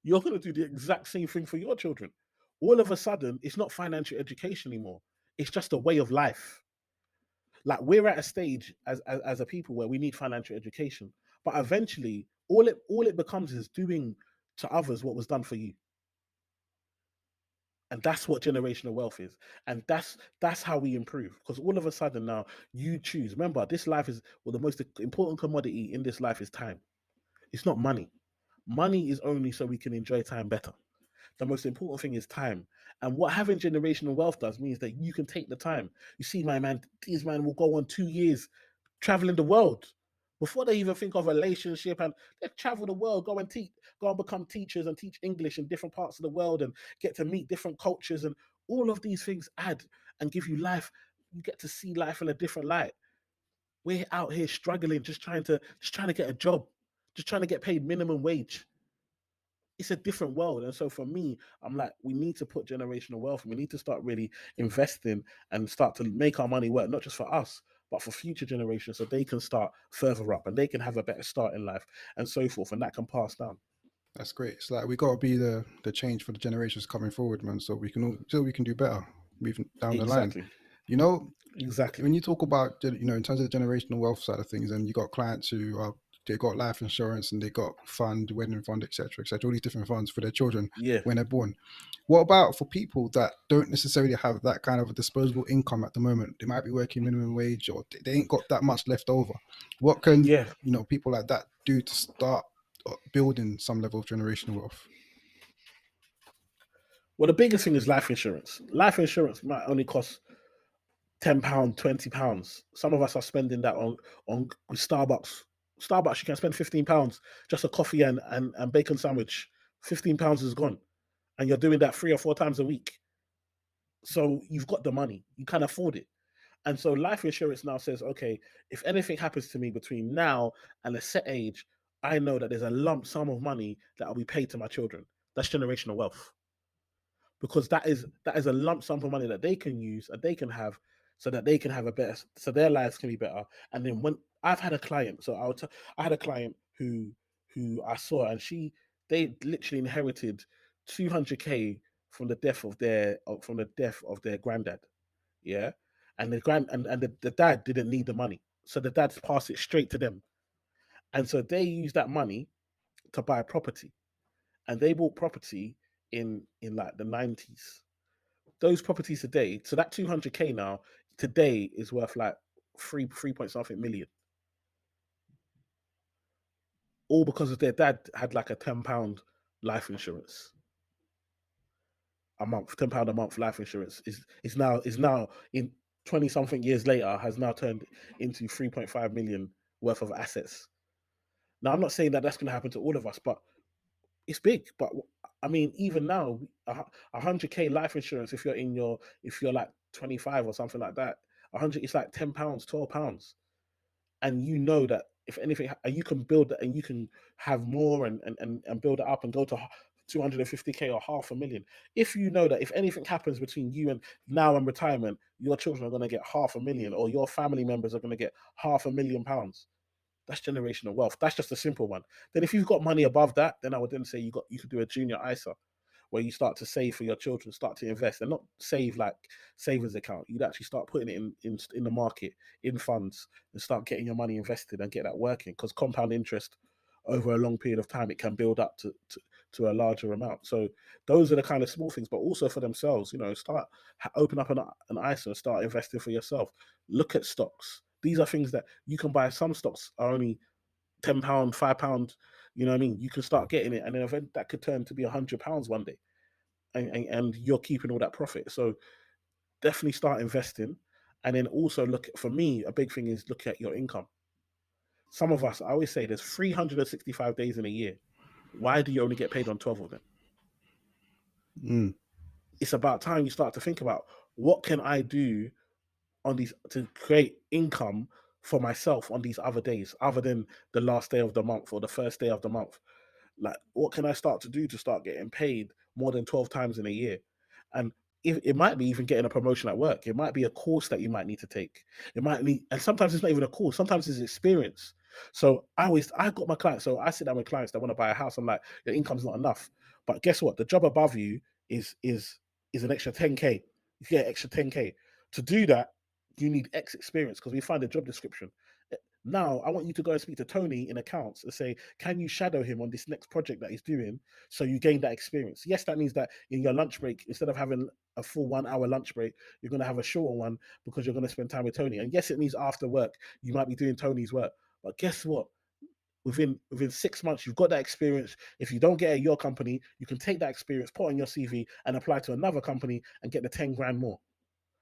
You're going to do the exact same thing for your children. All of a sudden, it's not financial education anymore. It's just a way of life. Like, we're at a stage as a people where we need financial education, but eventually, all it becomes is doing to others what was done for you. And that's what generational wealth is. And that's how we improve. Because all of a sudden now you choose. Remember, this life is, well, the most important commodity in this life is time. It's not money. Money is only so we can enjoy time better. The most important thing is time. And what having generational wealth does means that you can take the time. You see, my man, these men will go on 2 years traveling the world before they even think of a relationship, and they travel the world, go and become teachers and teach English in different parts of the world and get to meet different cultures. And all of these things add and give you life. You get to see life in a different light. We're out here struggling, just trying to get a job, just trying to get paid minimum wage. It's a different world. And so for me, I'm like, we need to put generational wealth and we need to start really investing and start to make our money work, not just for us, but for future generations, so they can start further up and they can have a better start in life and so forth. And that can pass down. That's great. It's like we got to be the change for the generations coming forward, man. So we can do better moving down the line. Exactly. You know, Exactly. when you talk about in terms of the generational wealth side of things, and you got clients who are they got life insurance and they got fund, wedding fund, etc., etc., all these different funds for their children Yeah. when they're born. What about for people that don't necessarily have that kind of a disposable income at the moment? They might be working minimum wage or they ain't got that much left over. What can Yeah. people like that do to start building some level of generational wealth? Well, the biggest thing is life insurance. Life insurance might only cost £10, £20. Some of us are spending that on Starbucks. Starbucks, you can spend £15 just a coffee and bacon sandwich. £15 is gone, and you're doing that 3 or 4 times a week. So you've got the money, you can afford it. And so life insurance now says, okay, if anything happens to me between now and a set age, I know that there's a lump sum of money that will be paid to my children. That's generational wealth, because that is a lump sum of money that they can use and they can have, so that they can have a better, so their lives can be better. And then when I've had a client, I had a client who I saw, and they literally inherited 200K from the death of their granddad. Yeah. And the dad didn't need the money. So the dads pass it straight to them. And so they use that money to buy property. And they bought property in like the 90s. Those properties today, so that 200K now today is worth like three point something million. All because of their dad had like a £10 life insurance a month. £10 a month life insurance is now in 20 something years later has now turned into 3.5 million worth of assets. Now I'm not saying that that's going to happen to all of us, but it's big. But I mean, even now, 100K life insurance, if you're like 25 or something like that, 100, it's like £10, £12. And you know that if anything, and you can build that, and you can have more and build it up and go to 250K or 500,000. If you know that if anything happens between you and now and retirement, your children are going to get 500,000, or your family members are going to get £500,000. That's generational wealth. That's just a simple one. Then if you've got money above that, then I would then say you could do a junior ISA, where you start to save for your children, start to invest, and not save like savings account. You'd actually start putting it in the market, in funds, and start getting your money invested and get that working. Because compound interest over a long period of time, it can build up to a larger amount. So those are the kind of small things, but also for themselves, start open up an ISA and start investing for yourself. Look at stocks. These are things that you can buy. Some stocks are only £10, £5. You know what I mean? You can start getting it, and then that could turn to be £100 one day, and you're keeping all that profit. So definitely start investing, and then also for me, a big thing is look at your income. Some of us, I always say, there's 365 days in a year. Why do you only get paid on 12 of them? It's about time you start to think about, what can I do on these to create income for myself on these other days, other than the last day of the month or the first day of the month. Like, what can I start to do to start getting paid more than 12 times in a year? And it might be even getting a promotion at work. It might be a course that you might need to take. It might need, and sometimes it's not even a course. Sometimes it's experience. So I got my clients. So I sit down with clients that want to buy a house. I'm like, your income's not enough. But guess what? The job above you is an extra 10K. You get extra 10K. To do that, you need X experience, because we find a job description. Now, I want you to go and speak to Tony in accounts and say, can you shadow him on this next project that he's doing, so you gain that experience? Yes, that means that in your lunch break, instead of having a full 1 hour lunch break, you're going to have a shorter one, because you're going to spend time with Tony. And yes, it means after work, you might be doing Tony's work. But guess what? Within 6 months, you've got that experience. If you don't get it at your company, you can take that experience, put on your CV, and apply to another company and get the 10 grand more.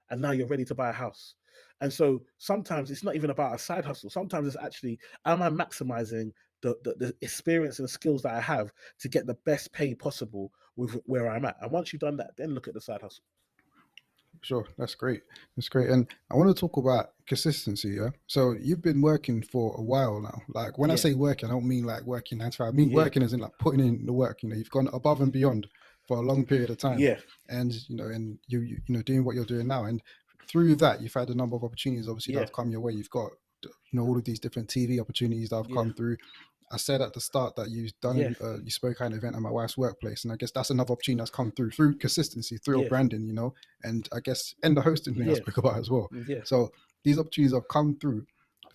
And now you're ready to buy a house. And so sometimes it's not even about a side hustle. Sometimes it's actually, am I maximizing the experience and skills that I have to get the best pay possible with where I'm at? And once you've done that, then look at the side hustle. Sure, that's great. That's great. And I want to talk about consistency. Yeah. So you've been working for a while now. Like, when I say working, I don't mean like working 9 to 5. I mean working as in like putting in the work. You've gone above and beyond for a long period of time. Yeah. And and you doing what you're doing now. And through that, you've had a number of opportunities, obviously, that have come your way. You've got all of these different TV opportunities that have come through. I said at the start that you've done, you spoke at an event at my wife's workplace, and I guess that's another opportunity that's come through consistency, through your branding, and I guess, and the hosting thing I spoke about as well. So these opportunities have come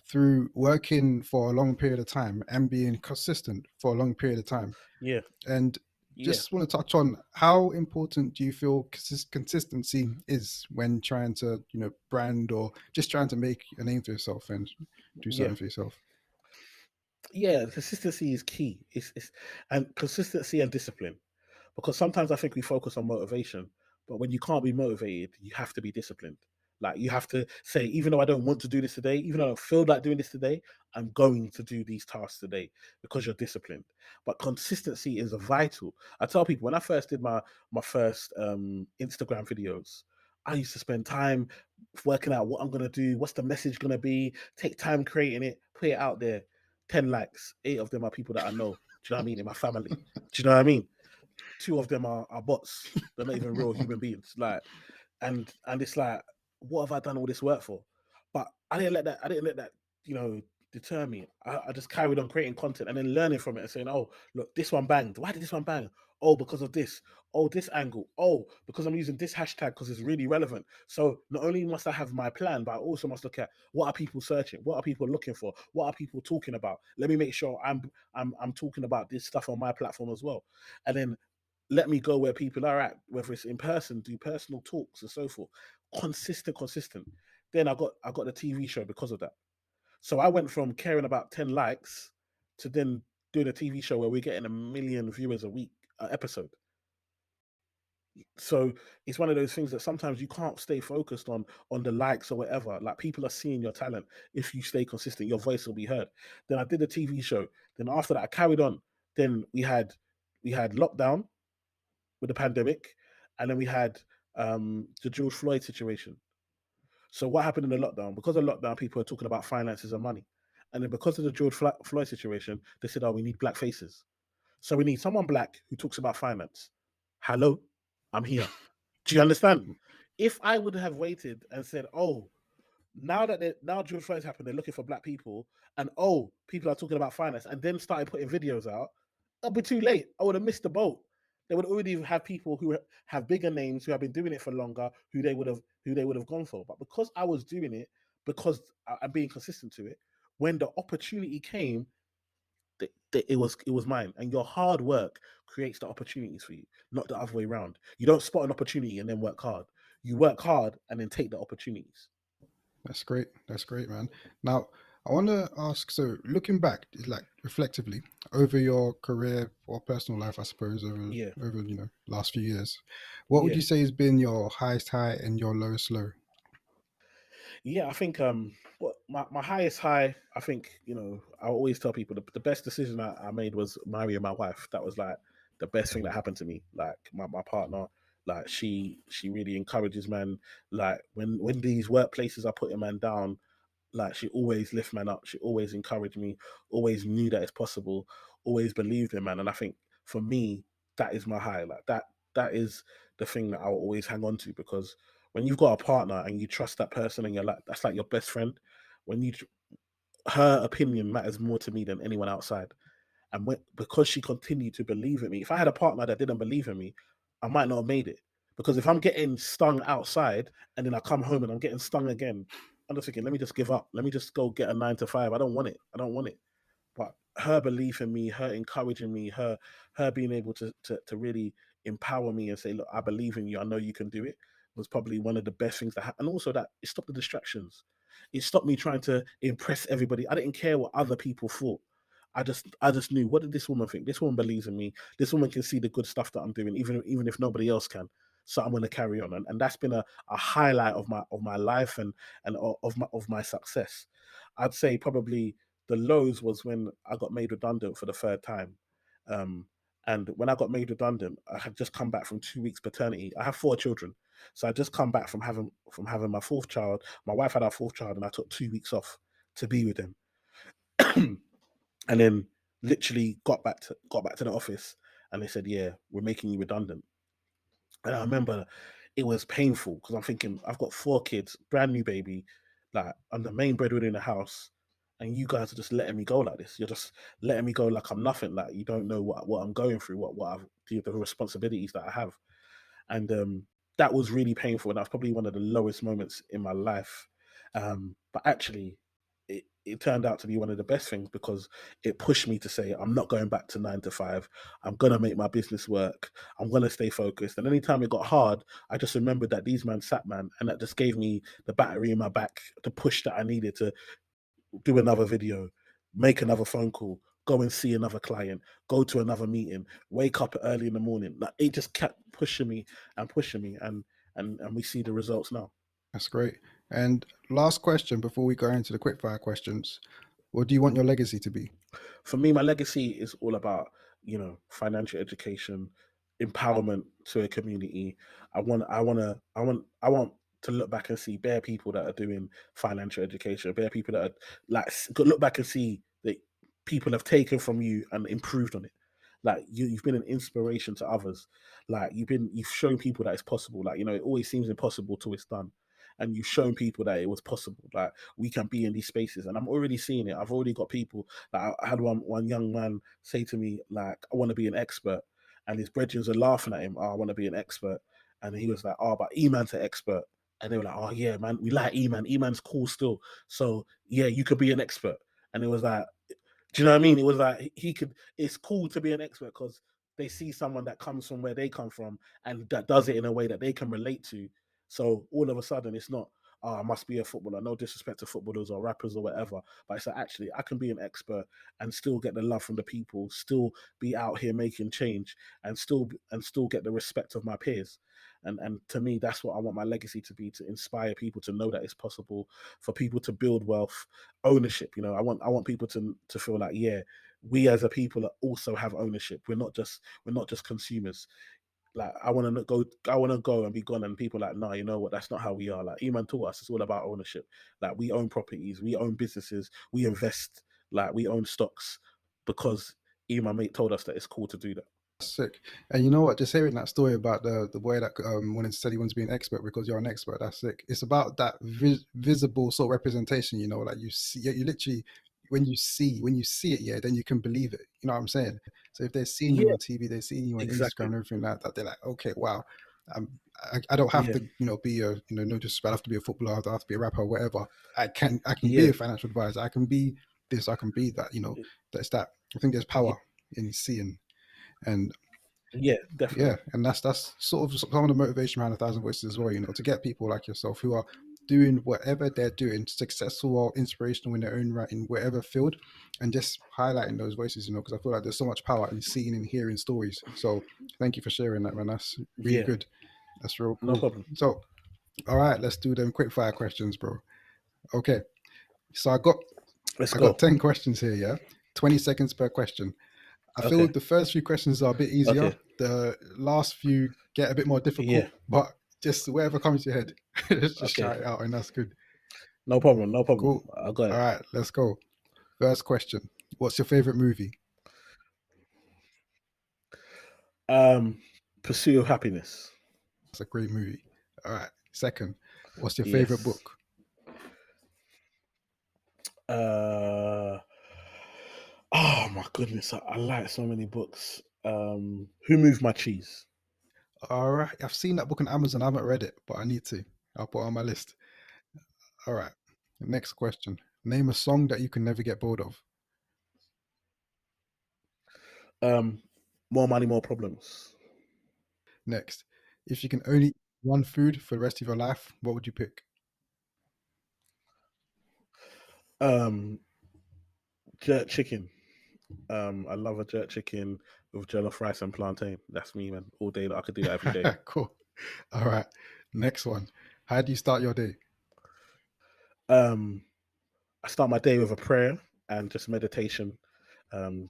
through working for a long period of time and being consistent for a long period of time. And just want to touch on, how important do you feel consistency is when trying to brand, or just trying to make a name for yourself and do something for yourself? Consistency is key. And consistency and discipline, because sometimes I think we focus on motivation, but when you can't be motivated, you have to be disciplined. Like, you have to say, even though I don't want to do this today, even though I don't feel like doing this today, I'm going to do these tasks today, because you're disciplined. But consistency is vital. I tell people, when I first did my first Instagram videos, I used to spend time working out what I'm going to do, what's the message going to be, take time creating it, put it out there. 10 likes, 8 of them are people that I know. Do you know what I mean? In my family. Do you know what I mean? 2 of them are bots. They're not even real human beings. Like, and it's like, what have I done all this work for? But I didn't let that, deter me. I just carried on creating content and then learning from it and saying, oh, look, this one banged. Why did this one bang? Oh, because of this. Oh, this angle. Oh, because I'm using this hashtag because it's really relevant. So not only must I have my plan, but I also must look at what are people searching, what are people looking for, what are people talking about. Let me make sure I'm talking about this stuff on my platform as well, and then let me go where people are at, whether it's in person, do personal talks and so forth. Consistent. Then I got the TV show because of that. So I went from caring about 10 likes to then doing a TV show where we're getting 1 million viewers a week episode. So it's one of those things that sometimes you can't stay focused on the likes or whatever. Like, people are seeing your talent. If you stay consistent, your voice will be heard. Then I did a TV show. Then after that, I carried on. Then we had lockdown with the pandemic, and then we had the George Floyd situation. So what happened in the lockdown? Because of lockdown, people are talking about finances and money. And then because of the George Floyd situation, they said, oh, we need black faces. So we need someone black who talks about finance. Hello, I'm here. Do you understand? If I would have waited and said, oh, now George Floyd's happened, they're looking for black people, and oh, people are talking about finance, and then started putting videos out, it'll be too late. I would have missed the boat. They would already have people who have bigger names, who have been doing it for longer, who they would have gone for. But because I was doing it, because I'm being consistent to it, when the opportunity came, it was mine. And your hard work creates the opportunities for you, not the other way around. You don't spot an opportunity and then work hard. You work hard and then take the opportunities. That's great. That's great, man. Now, I want to ask, so looking back, like reflectively over your career or personal life, I suppose, Yeah, over last few years, what would yeah. you say has been your highest high and your lowest low? Yeah, I think what my highest high, I think, I always tell people the best decision I made was marrying my wife. That was like the best thing that happened to me. Like, my partner, like, she really encourages man. Like, when these workplaces are putting man down, like, she always lift man up. She always encouraged me, always knew that it's possible, always believed in man. And I think for me, that is my high. Like, that is the thing that I'll always hang on to, because when you've got a partner and you trust that person and you're like, that's like your best friend, when her opinion matters more to me than anyone outside. And because she continued to believe in me, if I had a partner that didn't believe in me, I might not have made it. Because if I'm getting stung outside and then I come home and I'm getting stung again, I'm just thinking, let me just give up. Let me just go get a 9 to 5. I don't want it. I don't want it. But her belief in me, her encouraging me, her being able to really empower me and say, look, I believe in you. I know you can do it, was probably one of the best things that happened. And also that it stopped the distractions. It stopped me trying to impress everybody. I didn't care what other people thought. I just knew, what did this woman think? This woman believes in me. This woman can see the good stuff that I'm doing, even if nobody else can. So I'm going to carry on, and that's been a highlight of my life and of my success. I'd say probably the lows was when I got made redundant for the third time. Um, and when I got made redundant, I had just come back from 2 weeks paternity. I have 4 children, so I just come back from having my fourth child. My wife had our fourth child, and I took 2 weeks off to be with them. And then literally got back to the office, and they said, "Yeah, we're making you redundant." And I remember it was painful because I'm thinking, I've got 4 kids, brand new baby, like, I'm the main breadwinner in the house, and you guys are just letting me go like this. You're just letting me go like I'm nothing. Like, you don't know what I'm going through, what the responsibilities that I have. And that was really painful, and that's probably one of the lowest moments in my life. But actually, it turned out to be one of the best things, because it pushed me to say, I'm not going back to 9 to 5. I'm gonna make my business work. I'm gonna stay focused. And anytime it got hard, I just remembered that these man sat, man, and that just gave me the battery in my back, the push that I needed to do another video, make another phone call, go and see another client, go to another meeting, wake up early in the morning. Like, it just kept pushing me, and we see the results now. That's great. And last question before we go into the quickfire questions: what do you want your legacy to be? For me, my legacy is all about, financial education, empowerment to a community. I want to look back and see bare people that are doing financial education, bare people that are, like, look back and see that people have taken from you and improved on it. Like, you've been an inspiration to others. Like, you've shown people that it's possible. Like, it always seems impossible till it's done. and you've shown people that it was possible. Like we can be in these spaces, and I'm already seeing it. I've already got people. Like I had one young man say to me, like, I want to be an expert, and his brethren are laughing at him. Oh, I want to be an expert, and he was like, oh, but Eman's an expert. And they were like, oh yeah, man, we like Eman. Eman's cool still. So yeah, you could be an expert. And it was like, do you know what I mean? It was like he could. It's cool to be an expert because they see someone that comes from where they come from and that does it in a way that they can relate to. So all of a sudden, it's not, oh, I must be a footballer. No disrespect to footballers or rappers or whatever, but it's like, actually, I can be an expert and still get the love from the people, still be out here making change, and still get the respect of my peers. And to me, that's what I want my legacy to be, to inspire people to know that it's possible for people to build wealth, ownership. I want people to feel like, yeah, we as a people also have ownership. We're not just consumers. Like I want to go and be gone, and people are like, no, you know what? That's not how we are. Like Eman taught us, it's all about ownership. Like we own properties, we own businesses, we invest, like we own stocks, because Eman mate told us that it's cool to do that. Sick. And you know what? Just hearing that story about the boy that wanted to said he wants to be an expert because you're an expert. That's sick. It's about that visible sort of representation. Like you see, you literally when you see it, yeah, then you can believe it. You know what I'm saying? So if they're seeing you Yeah, on TV, they're seeing you on Instagram exactly. and everything like that, they're like, okay, wow. Um, I don't have Yeah, to, be a, no disrespect, I have to be a footballer, I don't have to be a rapper or whatever. I can be yeah, a financial advisor. I can be this. I can be that. That's that. I think there's yeah, power in seeing. And yeah, yeah, definitely. and that's sort of some of the motivation behind a thousand voices as well. To get people like yourself who are doing whatever they're doing, successful or inspirational in their own right in whatever field, and just highlighting those voices. Because I feel like there's so much power in seeing and hearing stories. So thank you for sharing that, man. That's really Yeah, good. That's real no cool. problem. So all right, let's do them quick fire questions, bro. Okay, so I got Let's I got go. 10 questions here. Yeah, 20 seconds per question. I feel Okay, the first few questions are a bit easier. okay, The last few get a bit more yeah, difficult, but just whatever comes to your head, just okay, shout it out, and that's good. no problem, no problem. Cool. I'll go All ahead. right, let's go. First question: what's your favorite movie? Um, Pursuit of Happiness. That's a great movie. All right. Second: what's your favorite Yes. book? Uh, oh my goodness, I like so many books. Who Moved My Cheese? All right, I've seen that book on Amazon. I haven't read it, but I need to. I'll put it on my list. All right. Next question: name a song that you can never get bored of. Um, More Money, More Problems. Next: if you can only eat one food for the rest of your life, what would you pick? Um, Jerk chicken. I love a jerk chicken with jollof rice and plantain. That's me, man. All day. I could do that every day. Cool. All right. Next one. How do you start your day? Um, I start my day with a prayer and just meditation.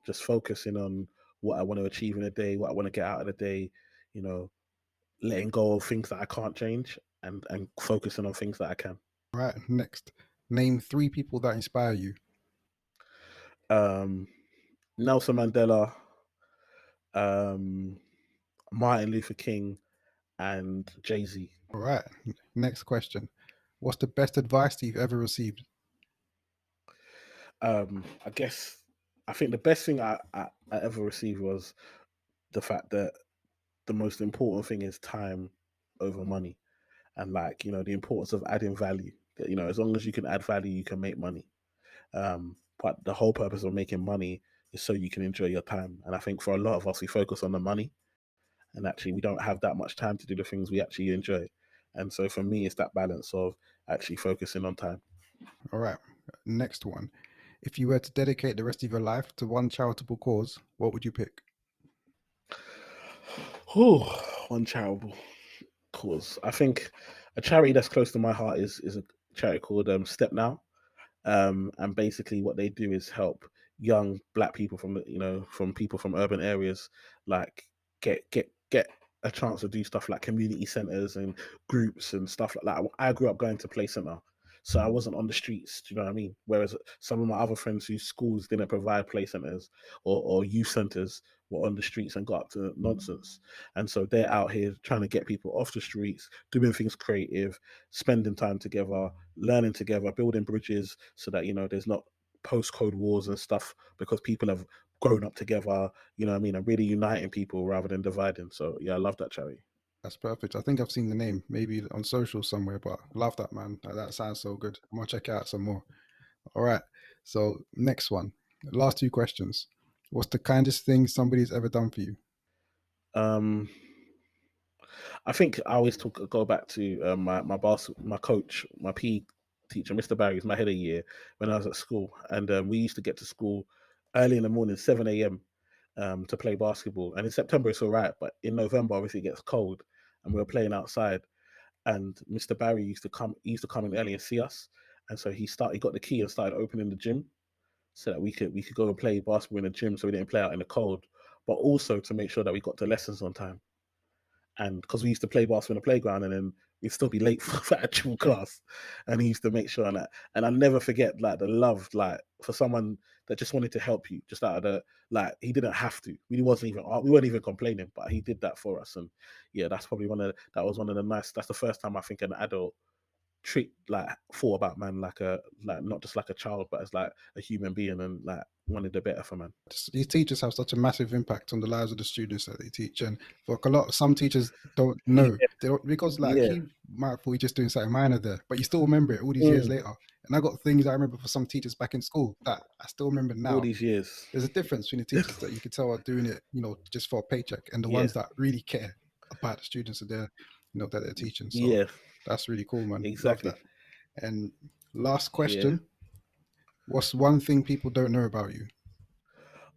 Just focusing on what I want to achieve in a day, what I want to get out of the day. You know, letting go of things that I can't change, and focusing on things that I can. All right. Next. Name three people that inspire you. Um, Nelson Mandela, um, Martin Luther King, and Jay-Z. All right. Next question. What's the best advice that you've ever received? I guess I think the best thing I ever received was the fact that the most important thing is time over money, and like the importance of adding value. That as long as you can add value, you can make money. But the whole purpose of making money is so you can enjoy your time. And I think for a lot of us, we focus on the money, and actually we don't have that much time to do the things we actually enjoy. And so for me, it's that balance of actually focusing on time. All right. Next one. If you were to dedicate the rest of your life to one charitable cause, what would you pick? Whew, one charitable cause. I think a charity that's close to my heart is a charity called Step Now. And basically what they do is help young black people from people from urban areas, like get a chance to do stuff like community centers and groups and stuff like that. I grew up going to play center, so I wasn't on the streets. Do you know what I mean? Whereas some of my other friends whose schools didn't provide play centers or youth centers were on the streets and got up to nonsense. And so they're out here trying to get people off the streets, doing things creative, spending time together, learning together, building bridges so that, there's not postcode wars and stuff, because people have grown up together, and really uniting people rather than dividing. So yeah, I love that charity. That's perfect. I think I've seen the name, maybe on social somewhere, but love that, man. That sounds so good. I'm gonna check it out some more. All right. So next one, last two questions. What's the kindest thing somebody's ever done for you? Um, I think I always go back to my boss, my coach, my PE teacher, Mr. Barry, who's my head of year when I was at school, and we used to get to school early in the morning, 7 a.m. To play basketball. And in September it's all right, but in November obviously it gets cold, and we were playing outside. And Mr. Barry used to come in early and see us, and so he got the key and started opening the gym so that we could go and play basketball in the gym, so we didn't play out in the cold, but also to make sure that we got to lessons on time. And because we used to play basketball in the playground, and then we'd still be late for actual class, and he used to make sure that. And I never forget like the love, like for someone that just wanted to help you, just out of the, like, he didn't have to. We weren't even complaining, but he did that for us. And yeah, that's probably that was one of the nice. That's the first time I think an adult thought about man like not just like a child, but as like a human being, and like wanted the better for man. These teachers have such a massive impact on the lives of the students that they teach, and for some teachers don't know, Yeah, they don't, because like yeah. you might have thought you're just doing something minor there, but you still remember it all these years Mm, later. And I got things I remember for some teachers back in school that I still remember all now. these years. There's a difference between the teachers that you can tell are doing it, just for a paycheck, and the Yeah, ones that really care about the students that they're teaching. So yeah, that's really cool, man. Love exactly. that. And last Yeah. question: what's one thing people don't know about you?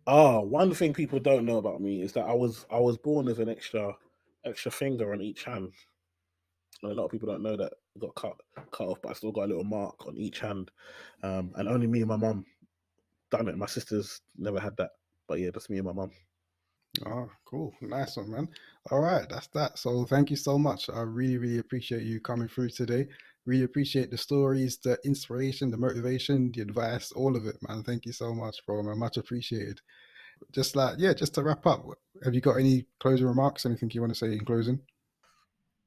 One thing people don't know about me is that I was born with an extra finger on each hand. And a lot of people don't know that I got cut off, but I still got a little mark on each hand. And only me and my mum done it. My sisters never had that, but yeah, just me and my mum. Oh, cool. Nice one, man. All right, that's that. So thank you so much. I really, really appreciate you coming through today. Really appreciate the stories, the inspiration, the motivation, the advice, all of it, man. Thank you so much, bro, man. Much appreciated. Just to wrap up, have you got any closing remarks? Anything you want to say in closing?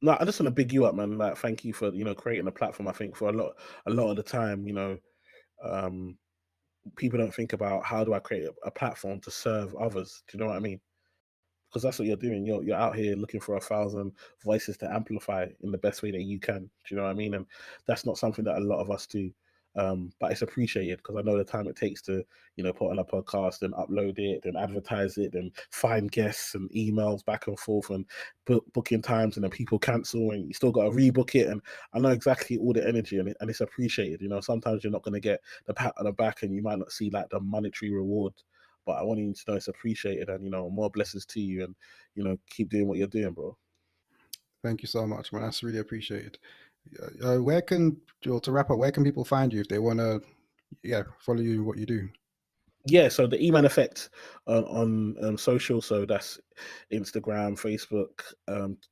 No, I just want to big you up, man. Like, thank you for creating a platform. I think for a lot of the time, um, people don't think about how do I create a platform to serve others. Do you know what I mean? Because that's what you're doing. You're out here looking for 1,000 voices to amplify in the best way that you can. Do you know what I mean? And that's not something that a lot of us do. But it's appreciated because I know the time it takes to, put on a podcast and upload it and advertise it and find guests and emails back and forth and booking times, and then people cancel and you still got to rebook it. And I know exactly all the energy, and it's appreciated. Sometimes you're not going to get the pat on the back and you might not see like the monetary reward, but I want you to know it's appreciated, and more blessings to you, and keep doing what you're doing, bro. Thank you so much, man. That's really appreciated. To wrap up, where can people find you if they want to, follow you in what you do? Yeah, so the Eman Effect on social, so that's Instagram, Facebook,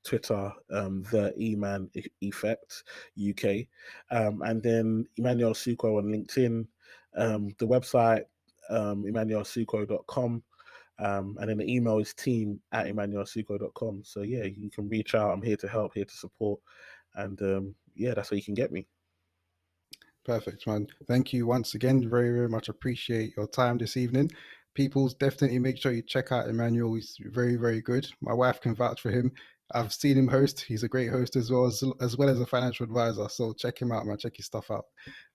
Twitter, the Effect UK, and then Emmanuel Asuquo on LinkedIn, the website, emmanuelasuquo.com. And then the email is team@emmanuelasuquo.com. So yeah, you can reach out. I'm here to help, here to support, and yeah, that's where you can get me. Perfect, man. Thank you once again. Very, very much appreciate your time this evening. People, definitely make sure you check out Emmanuel. He's very, very good. My wife can vouch for him. I've seen him host. He's a great host as well as a financial advisor. So check him out, man. Check his stuff out.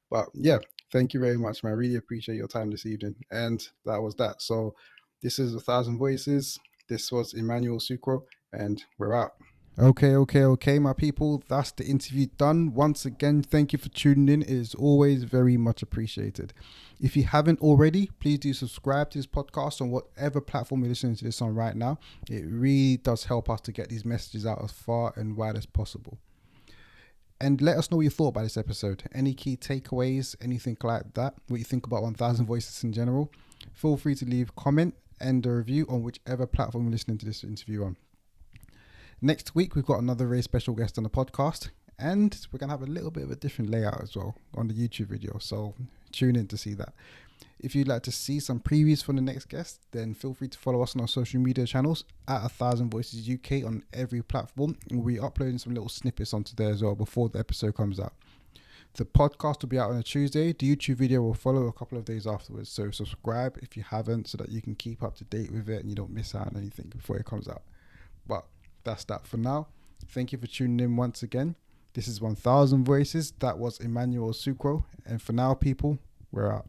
But yeah, thank you very much, man. I really appreciate your time this evening. And that was that. So this is 1,000 Voices. This was Emmanuel Sucro, and we're out. Okay, my people. That's the interview done. Once again, thank you for tuning in. It is always very much appreciated. If you haven't already, please do subscribe to this podcast on whatever platform you're listening to this on right now. It really does help us to get these messages out as far and wide as possible. And let us know what you thought about this episode. Any key takeaways, anything like that, what you think about 1,000 Voices in general. Feel free to leave a comment and a review on whichever platform you're listening to this interview on. Next week, we've got another very special guest on the podcast, and we're going to have a little bit of a different layout as well on the YouTube video, so tune in to see that. If you'd like to see some previews for the next guest, then feel free to follow us on our social media channels at 1000 Voices UK on every platform. And we'll be uploading some little snippets onto there as well before the episode comes out. The podcast will be out on a Tuesday. The YouTube video will follow a couple of days afterwards. So subscribe if you haven't, so that you can keep up to date with it and you don't miss out on anything before it comes out. But that's that for now. Thank you for tuning in once again. This is 1000 Voices. That was Emmanuel Asuquo. And for now, people, we're out.